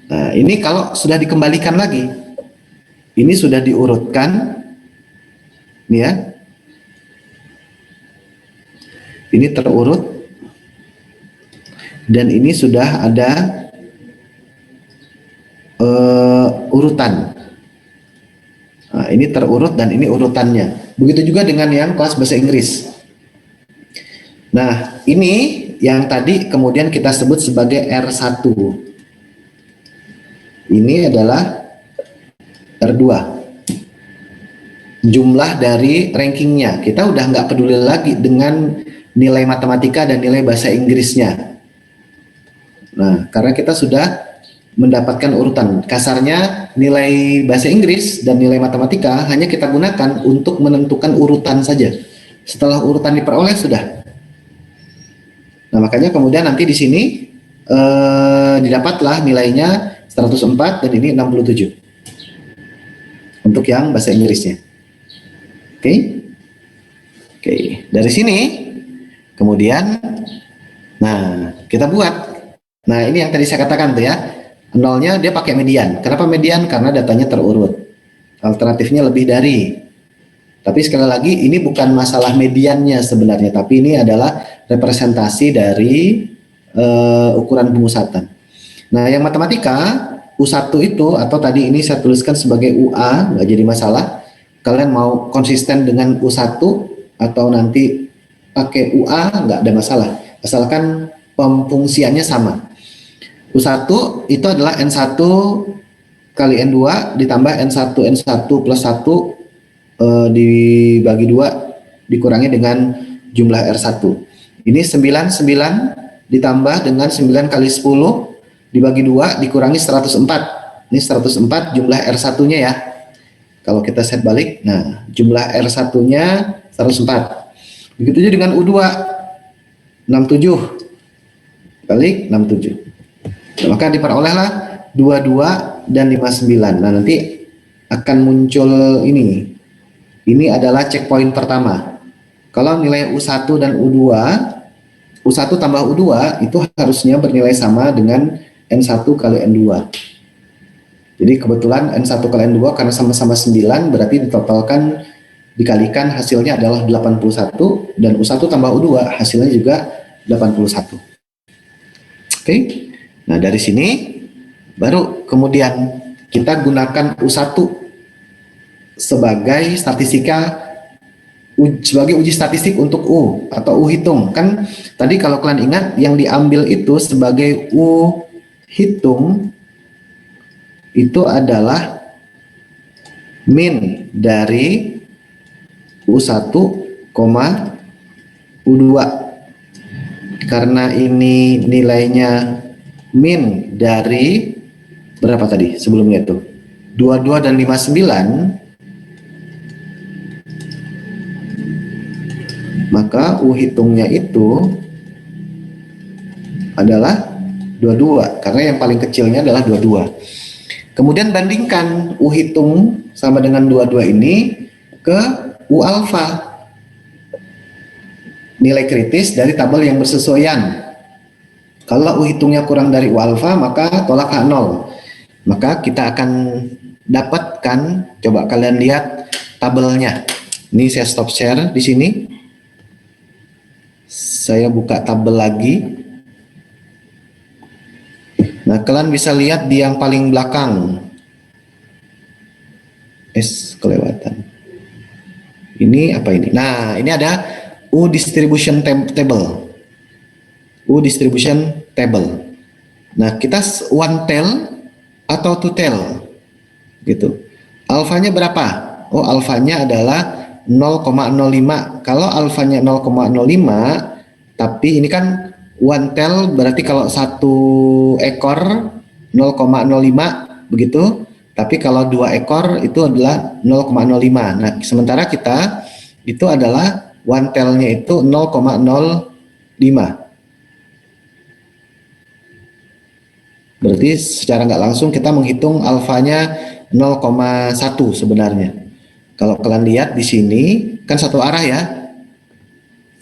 Nah, ini kalau sudah dikembalikan lagi, ini sudah diurutkan, nih ya. Ini terurut dan ini sudah ada urutan. Nah, ini terurut dan ini urutannya. Begitu juga dengan yang kelas bahasa Inggris. Nah, ini yang tadi kemudian kita sebut sebagai R1. Ini adalah R2. Jumlah dari rankingnya. Kita udah nggak peduli lagi dengan nilai matematika dan nilai bahasa Inggrisnya. Nah, karena kita sudah mendapatkan urutan. Kasarnya nilai bahasa Inggris dan nilai matematika hanya kita gunakan untuk menentukan urutan saja. Setelah urutan diperoleh sudah. Nah, makanya kemudian nanti di sini didapatlah nilainya 104 dan ini 67. Untuk yang bahasa Inggrisnya. Oke. Oke, dari sini kemudian nah, kita buat. Nah, ini yang tadi saya katakan tuh ya. Nolnya dia pakai median. Kenapa median? Karena datanya terurut. Alternatifnya lebih dari. Tapi sekali lagi ini bukan masalah mediannya sebenarnya, tapi ini adalah representasi dari ukuran pemusatan. Nah, yang matematika U1 itu atau tadi ini saya tuliskan sebagai UA, nggak jadi masalah. Kalian mau konsisten dengan U1 atau nanti pakai UA nggak ada masalah. Asalkan pemfungsiannya sama. U1 itu adalah N1 kali N2 ditambah N1 plus 1 dibagi 2 dikurangi dengan jumlah R1. Ini 9 ditambah dengan 9 kali 10 dibagi 2 dikurangi 104. Ini 104 jumlah R1-nya ya. Kalau kita set balik, nah jumlah R1-nya 104. Begitu juga dengan U2 67 balik 67. Nah, maka diperolehlah 22 dan 59. Nah, nanti akan muncul ini. Ini adalah checkpoint pertama. Kalau nilai U1 dan U2, U1 tambah U2 itu harusnya bernilai sama dengan N1 kali N2. Jadi kebetulan N1 kali N2 karena sama-sama 9 berarti ditotalkan dikalikan hasilnya adalah 81 dan U1 tambah U2 hasilnya juga 81. Oke. Nah, dari sini baru kemudian kita gunakan U1 sebagai uji statistik untuk U atau U hitung. Kan tadi kalau kalian ingat yang diambil itu sebagai U hitung itu adalah min dari U1, U2. Karena ini nilainya min dari berapa tadi sebelumnya itu? 22 dan 59. Maka U hitungnya itu adalah 22 karena yang paling kecilnya adalah 22. Kemudian bandingkan U hitung sama dengan 22 ini ke U alfa. Nilai kritis dari tabel yang bersesuaian. Kalau U hitungnya kurang dari U alfa maka tolak H0. Maka kita akan dapatkan, coba kalian lihat tabelnya. Ini saya stop share di sini. Saya buka tabel lagi. Nah, kalian bisa lihat di yang paling belakang. Kelewatan. Ini apa ini? Nah, ini ada U distribution table. U distribution table. Nah, kita one tail atau two tail gitu. Alfanya berapa? Oh, alfanya adalah 0,05. Kalau alfanya 0,05, tapi ini kan one tail berarti kalau satu ekor 0,05 begitu. Tapi kalau 2 ekor itu adalah 0,05. Nah, sementara kita itu adalah one tailnya itu 0,05. Berarti secara nggak langsung kita menghitung alfanya 0,1 sebenarnya. Kalau kalian lihat di sini kan satu arah ya.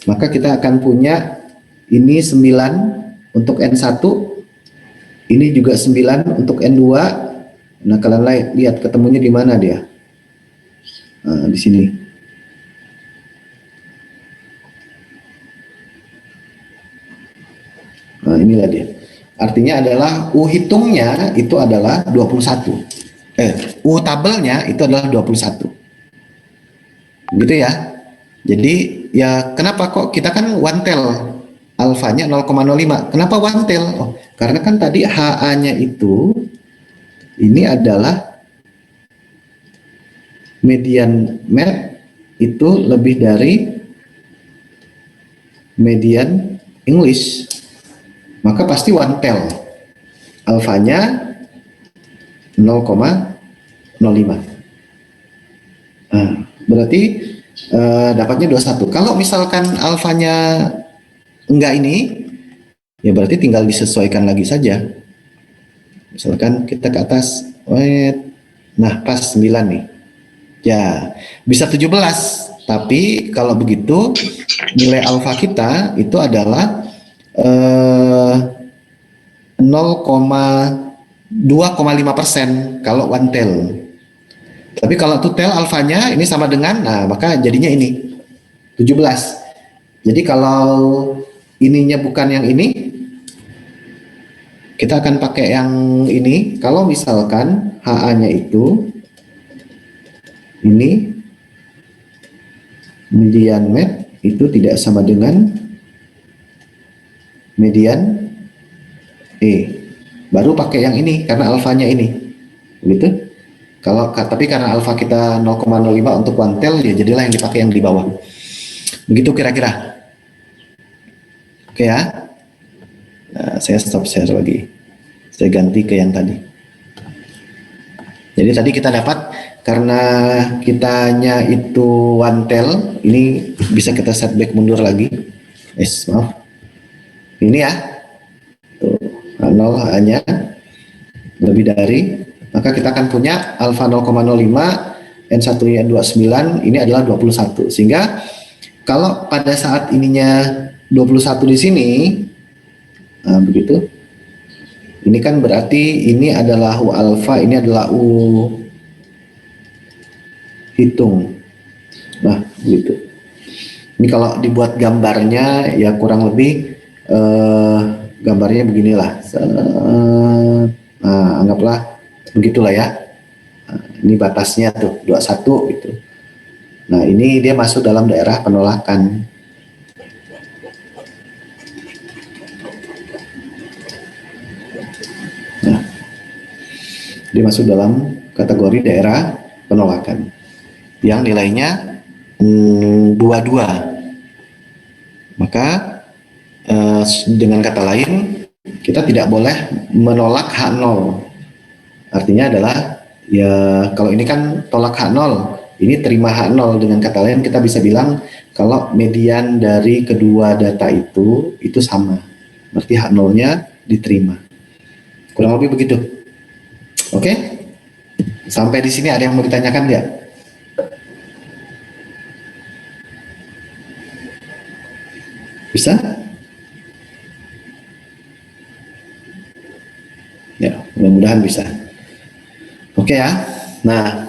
Maka kita akan punya ini 9 untuk N1. Ini juga 9 untuk N2. Nah, kalian lihat ketemunya di mana dia? Nah, di sini. Nah, inilah dia. Artinya adalah U hitungnya itu adalah 21. U tabelnya itu adalah 21. Gitu ya. Jadi ya kenapa kok kita kan one tail alfanya 0,05. Kenapa one tail? Oh, karena kan tadi HA-nya itu ini adalah median math itu lebih dari median English, maka pasti one tel, alfanya 0,05. Nah, berarti dapatnya 21. Kalau misalkan alfanya enggak ini, ya berarti tinggal disesuaikan lagi saja. Misalkan kita ke atas, nah pas 9 nih. Ya, bisa 17. Tapi kalau begitu nilai alfa kita itu adalah 0,2,5% kalau one tail. Tapi kalau two tail alfanya ini sama dengan, nah maka jadinya ini 17. Jadi kalau ininya bukan yang ini, kita akan pakai yang ini. Kalau misalkan HA-nya itu ini median math itu tidak sama dengan median E, baru pakai yang ini karena alfanya ini, begitu. Kalau tapi karena alfa kita 0,05 untuk one tail, ya jadilah yang dipakai yang di bawah. Begitu kira-kira. Oke ya. Nah, saya stop share lagi. Saya ganti ke yang tadi. Jadi tadi kita dapat karena kitanya itu one tail, ini bisa kita set back mundur lagi. Maaf. Ini ya. Tuh, 0 hanya lebih dari, maka kita akan punya alfa 0,05, N1-nya 29, ini adalah 21. Sehingga kalau pada saat ininya 21 di sini, nah begitu, ini kan berarti ini adalah U alfa, ini adalah U hitung. Nah begitu. Ini kalau dibuat gambarnya ya kurang lebih gambarnya beginilah. Nah, anggaplah begitulah ya. Nah, ini batasnya tuh 21 gitu. Nah, ini dia masuk dalam daerah penolakan. Nah, dia masuk dalam kategori daerah penolakan yang nilainya 22. Maka dengan kata lain, kita tidak boleh menolak H0. Artinya adalah ya kalau ini kan tolak H0, ini terima H0. Dengan kata lain kita bisa bilang kalau median dari kedua data itu sama. Berarti H0-nya diterima. Kurang lebih begitu. Oke? Sampai di sini ada yang mau ditanyakan nggak? Bisa? Ya, mudah-mudahan bisa. Oke ya. Nah,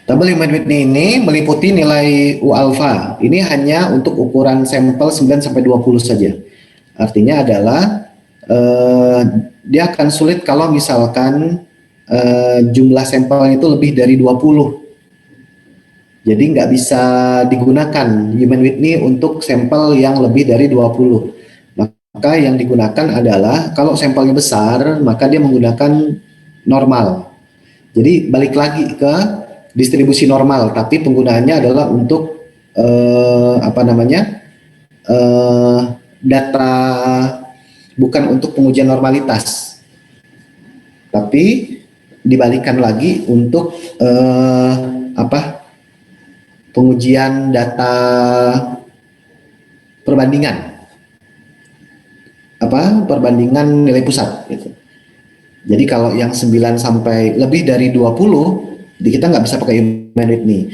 Tabel Human-Whitney ini meliputi nilai U alfa. Ini hanya untuk ukuran sampel 9-20 saja. Artinya adalah dia akan sulit kalau misalkan jumlah sampel itu lebih dari 20. Jadi nggak bisa digunakan Human-Whitney untuk sampel yang lebih dari 20. Maka yang digunakan adalah kalau sampelnya besar, maka dia menggunakan normal. Jadi balik lagi ke distribusi normal, tapi penggunaannya adalah untuk data, bukan untuk pengujian normalitas, tapi dibalikkan lagi untuk pengujian data perbandingan nilai pusat gitu. Jadi kalau yang 9 sampai lebih dari 20, kita nggak bisa pakai Human-Whitney,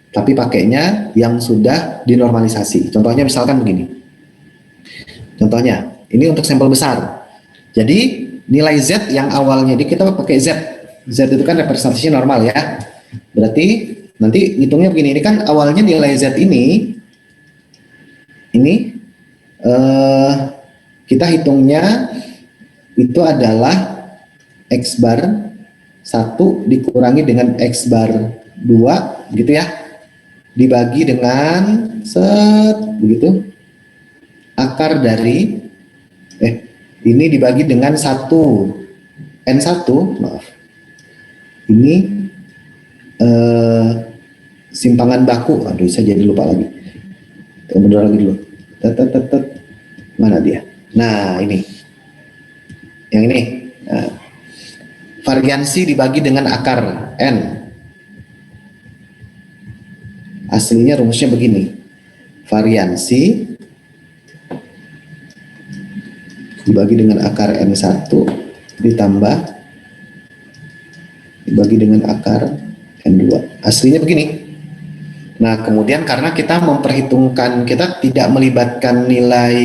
tapi pakainya yang sudah dinormalisasi. Contohnya misalkan begini. Contohnya, ini untuk sampel besar. Jadi nilai Z yang awalnya kita pakai Z. Z itu kan representasinya normal ya. Berarti nanti hitungnya begini. Ini kan awalnya nilai Z ini kita hitungnya itu adalah X bar 1 dikurangi dengan X bar 2 gitu ya, dibagi dengan begitu akar dari Ini dibagi dengan 1 N1, maaf. Ini simpangan baku. Aduh, saya jadi lupa lagi. Bener lagi dulu. Mana dia? Nah, ini. Yang ini. Nah, variansi dibagi dengan akar N. Aslinya rumusnya begini. Variansi dibagi dengan akar N1 ditambah dibagi dengan akar N2. Aslinya begini. Nah, kemudian karena kita memperhitungkan, kita tidak melibatkan nilai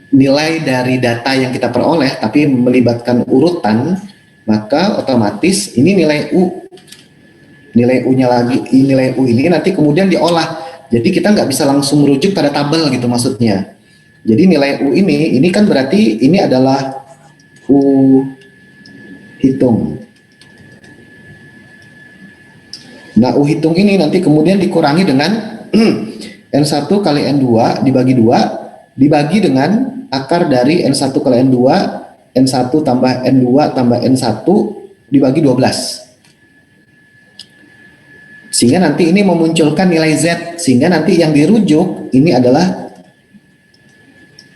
nilai dari data yang kita peroleh, tapi melibatkan urutan, maka otomatis ini nilai U-nya lagi, nilai U ini nanti kemudian diolah. Jadi kita nggak bisa langsung merujuk pada tabel gitu maksudnya. Jadi nilai U ini kan berarti ini adalah U hitung. Nah, U hitung ini nanti kemudian dikurangi dengan N1 kali N2 dibagi 2, dibagi dengan akar dari N1 kali N2, N1 tambah N2 tambah N1 dibagi 12. Sehingga nanti ini memunculkan nilai Z, sehingga nanti yang dirujuk ini adalah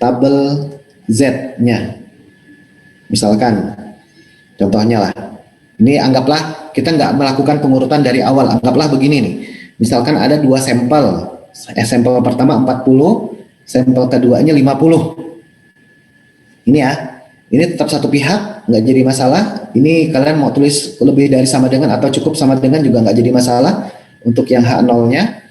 tabel Z-nya. Misalkan, contohnya lah, ini anggaplah kita nggak melakukan pengurutan dari awal, anggaplah begini nih. Misalkan ada 2 sampel, sampel pertama 40, sampel keduanya 50. Ini ya, ini tetap satu pihak, nggak jadi masalah. Ini kalian mau tulis lebih dari sama dengan atau cukup sama dengan juga nggak jadi masalah. Untuk yang H0-nya,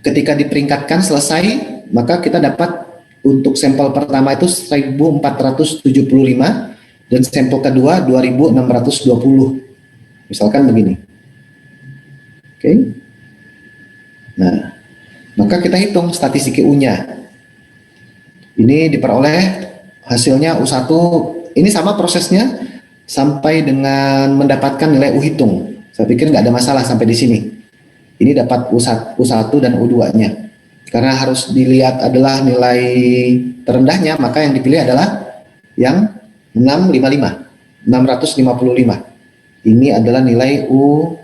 ketika diperingkatkan selesai, maka kita dapat untuk sampel pertama itu 1475 dan sampel kedua 2620. Misalkan begini. Oke. Nah, maka kita hitung statistik U-nya. Ini diperoleh hasilnya U1, ini sama prosesnya sampai dengan mendapatkan nilai U hitung. Saya pikir nggak ada masalah sampai di sini. Ini dapat U1 dan U2-nya. Karena harus dilihat adalah nilai terendahnya, maka yang dipilih adalah yang 655. Ini adalah nilai U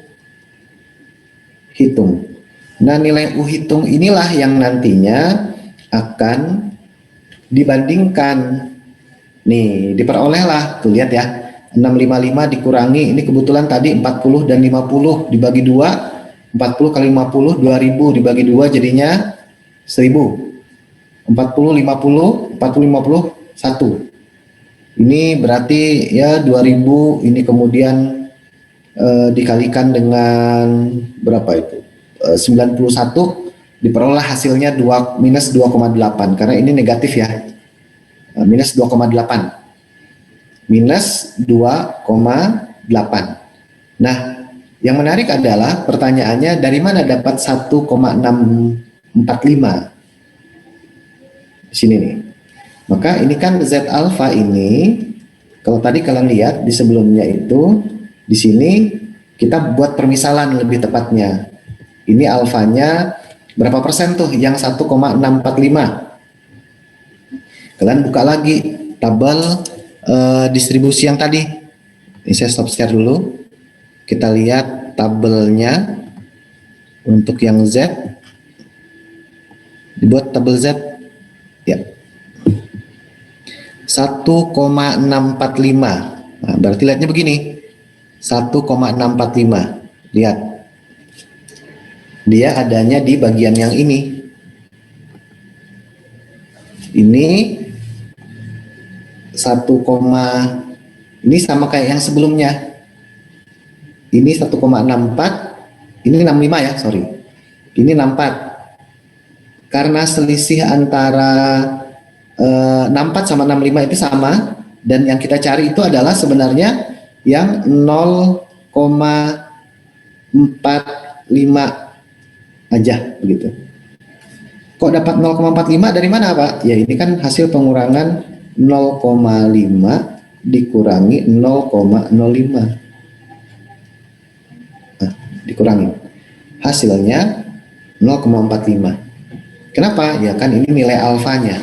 hitung. Nah, nilai U hitung inilah yang nantinya akan dibandingkan. Nih, diperolehlah. Tuh lihat ya. 655 dikurangi, ini kebetulan tadi 40 dan 50 dibagi 2. 40 kali 50 2000 dibagi 2 jadinya 1000. 40 50 1. Ini berarti ya 2000, ini kemudian dikalikan dengan berapa itu? 91, diperoleh hasilnya minus 2,8 karena ini negatif ya. Minus 2,8. Minus 2,8. Nah, yang menarik adalah pertanyaannya dari mana dapat 1,645 di sini nih. Maka ini kan Z alpha ini, kalau tadi kalian lihat di sebelumnya itu, di sini kita buat permisalan lebih tepatnya. Ini alfanya berapa persen tuh yang 1,645. Kalian buka lagi tabel distribusi yang tadi. Ini saya stop share dulu. Kita lihat tabelnya untuk yang Z. Dibuat tabel Z. Ya. 1,645. Nah, berarti lihatnya begini. 1,645. Lihat. Dia adanya di bagian yang ini. Ini 1, ini sama kayak yang sebelumnya. Ini 1,64, ini 65 ya, sorry. Ini 64. Karena selisih antara 64 sama 65 itu sama, dan yang kita cari itu adalah sebenarnya yang 0,45 aja begitu. Kok dapat 0,45 dari mana, Pak? Ya ini kan hasil pengurangan 0,5 dikurangi 0,05. Nah, dikurangi. Hasilnya 0,45. Kenapa? Ya kan ini nilai alfanya.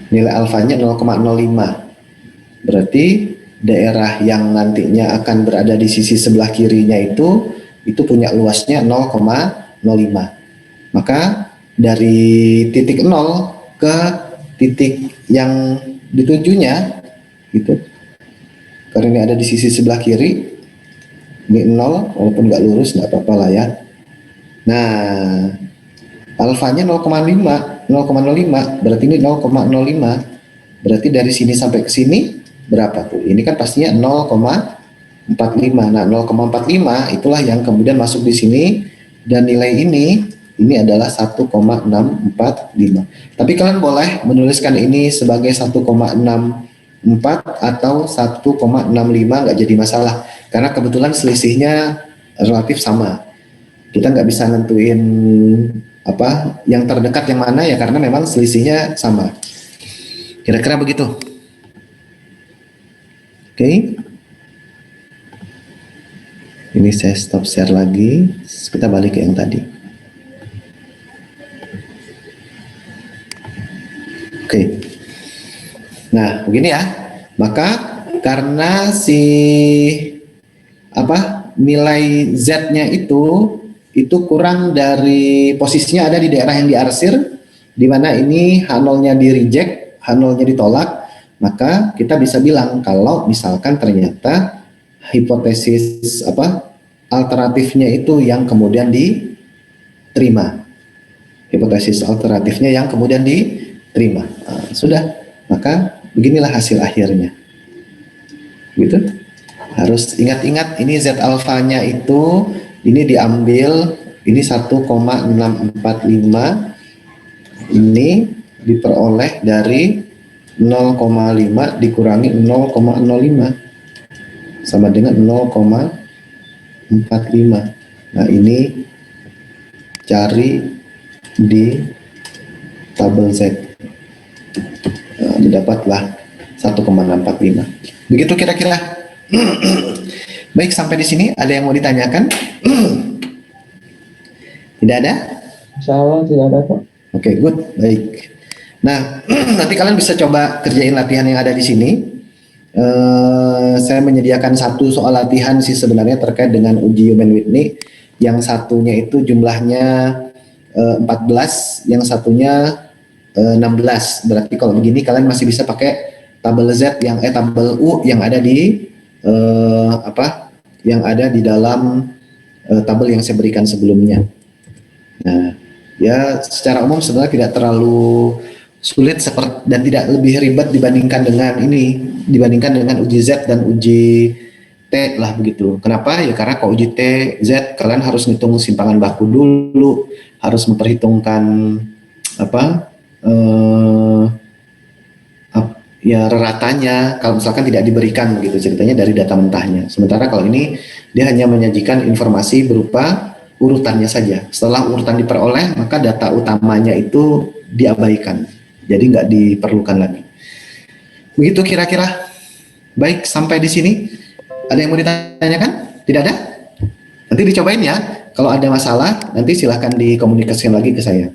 Nilai alfanya 0,05. Berarti daerah yang nantinya akan berada di sisi sebelah kirinya itu punya luasnya 0,05. Maka dari titik 0 ke titik yang ditujunya gitu, karena ini ada di sisi sebelah kiri, ini 0, walaupun nggak lurus nggak apa-apa lah ya. Nah, alfanya 0,5, 0,05, berarti ini 0,05. Berarti dari sini sampai ke sini berapa tuh? Ini kan pastinya 0,45. Nah, 0,45 itulah yang kemudian masuk di sini, dan nilai ini adalah 1,645. Tapi kalian boleh menuliskan ini sebagai 1,64 atau 1,65, nggak jadi masalah. Karena kebetulan selisihnya relatif sama. Kita nggak bisa nentuin apa yang terdekat yang mana ya, karena memang selisihnya sama. Kira-kira begitu. Oke. Ini saya stop share lagi. Kita balik ke yang tadi. Oke. Nah, begini ya. Maka karena si nilai Z-nya itu kurang dari posisinya ada di daerah yang diarsir, di mana ini H0-nya di reject, H0-nya ditolak, maka kita bisa bilang kalau misalkan ternyata hipotesis alternatifnya itu yang kemudian diterima. Hipotesis alternatifnya yang kemudian diterima. Nah, sudah, maka beginilah hasil akhirnya. Gitu. Harus ingat-ingat ini Z alfanya itu ini diambil ini 1,645, ini diperoleh dari 0,5 dikurangi 0,05 sama dengan 0,45. Nah, ini cari di tabel Z. Nah, didapatlah 1,645. Begitu kira-kira. Baik, sampai di sini ada yang mau ditanyakan? Tidak ada? Insya Allah tidak ada kok. Oke, good, baik. Nah, nanti kalian bisa coba kerjain latihan yang ada di sini. Saya menyediakan satu soal latihan sih sebenarnya terkait dengan uji Human-Whitney. Yang satunya itu jumlahnya 14, yang satunya 16. Berarti kalau begini kalian masih bisa pakai tabel Z yang tabel U yang ada di yang ada di dalam tabel yang saya berikan sebelumnya. Nah, ya secara umum sebenarnya tidak terlalu sulit dan tidak lebih ribet dibandingkan dengan uji Z dan uji T lah begitu. Kenapa? Ya karena kalau uji T, Z kalian harus ngitung simpangan baku dulu, harus memperhitungkan ya reratanya kalau misalkan tidak diberikan begitu ceritanya dari data mentahnya. Sementara kalau ini dia hanya menyajikan informasi berupa urutannya saja. Setelah urutan diperoleh, maka data utamanya itu diabaikan. Jadi nggak diperlukan lagi. Begitu kira-kira. Baik, sampai di sini. Ada yang mau ditanyakan? Tidak ada? Nanti dicobain ya. Kalau ada masalah, nanti silahkan dikomunikasikan lagi ke saya.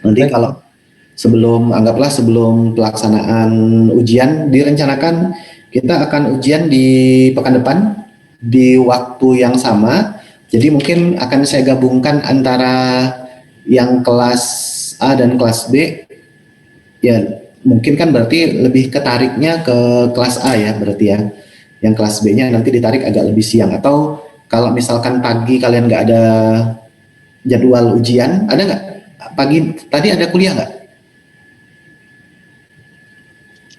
Nanti baik. Kalau anggaplah sebelum pelaksanaan ujian direncanakan kita akan ujian di pekan depan di waktu yang sama. Jadi mungkin akan saya gabungkan antara yang kelas A dan kelas B. Ya, mungkin kan berarti lebih ketariknya ke kelas A ya berarti ya. Yang kelas B-nya nanti ditarik agak lebih siang. Atau kalau misalkan pagi kalian nggak ada jadwal ujian, ada nggak? Pagi tadi ada kuliah nggak?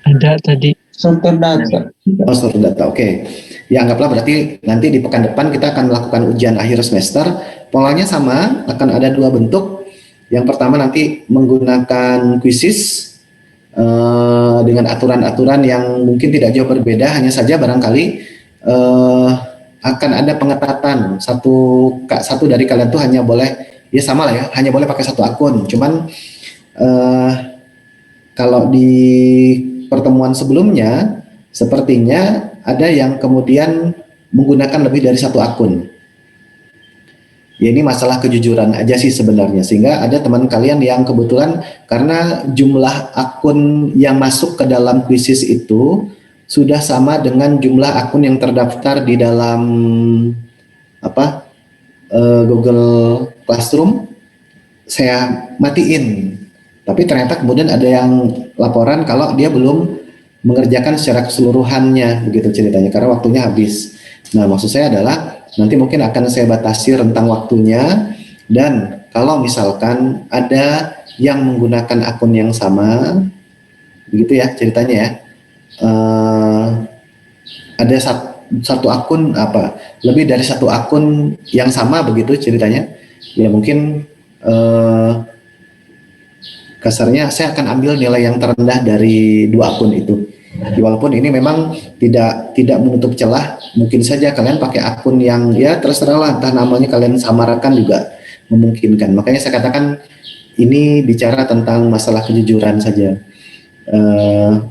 Ada tadi. Struktur data. Oh, struktur data, oke. Ya anggaplah berarti nanti di pekan depan kita akan melakukan ujian akhir semester. Polanya sama, akan ada dua bentuk. Yang pertama nanti menggunakan quizzes dengan aturan-aturan yang mungkin tidak jauh berbeda, hanya saja barangkali akan ada pengetatan. Satu dari kalian tuh hanya boleh, ya sama lah ya, hanya boleh pakai satu akun. Cuman kalau di pertemuan sebelumnya sepertinya ada yang kemudian menggunakan lebih dari satu akun. Ya ini masalah kejujuran aja sih sebenarnya, sehingga ada teman kalian yang kebetulan karena jumlah akun yang masuk ke dalam kuisis itu sudah sama dengan jumlah akun yang terdaftar di dalam apa Google Classroom, saya matiin. Tapi ternyata kemudian ada yang laporan kalau dia belum mengerjakan secara keseluruhannya, begitu ceritanya, karena waktunya habis. Nah, maksud saya adalah nanti mungkin akan saya batasi rentang waktunya, dan kalau misalkan ada yang menggunakan akun yang sama, begitu ya ceritanya ya, ada satu akun lebih dari satu akun yang sama begitu ceritanya, ya mungkin kasarnya saya akan ambil nilai yang terendah dari dua akun itu. Walaupun ini memang tidak menutup celah, mungkin saja kalian pakai akun yang ya terserah lah, entah namanya kalian samarkan juga memungkinkan. Makanya saya katakan ini bicara tentang masalah kejujuran saja,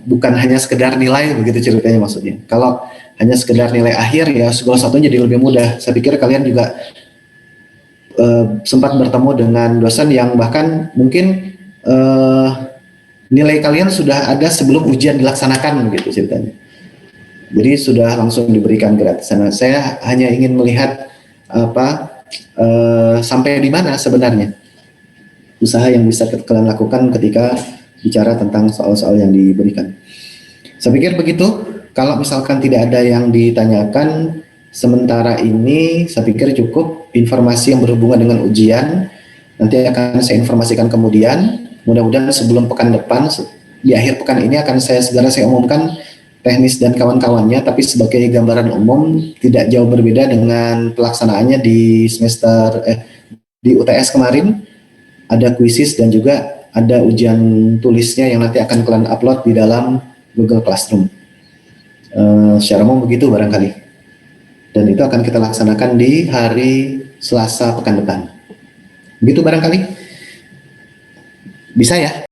bukan hanya sekedar nilai begitu ceritanya maksudnya. Kalau hanya sekedar nilai akhir ya segala satunya jadi lebih mudah. Saya pikir kalian juga sempat bertemu dengan dosen yang bahkan mungkin nilai kalian sudah ada sebelum ujian dilaksanakan begitu ceritanya. Jadi sudah langsung diberikan gratis. Nah, saya hanya ingin melihat sampai di mana sebenarnya usaha yang bisa kalian lakukan ketika bicara tentang soal-soal yang diberikan. Saya pikir begitu. Kalau misalkan tidak ada yang ditanyakan sementara ini, saya pikir cukup informasi yang berhubungan dengan ujian. Nanti akan saya informasikan kemudian. Mudah-mudahan sebelum pekan depan, di akhir pekan ini akan saya umumkan teknis dan kawan-kawannya, tapi sebagai gambaran umum tidak jauh berbeda dengan pelaksanaannya di semester di UTS kemarin. Ada kuisis dan juga ada ujian tulisnya yang nanti akan kalian upload di dalam Google Classroom. Secara umum begitu barangkali. Dan itu akan kita laksanakan di hari Selasa pekan depan. Begitu barangkali. Bisa ya?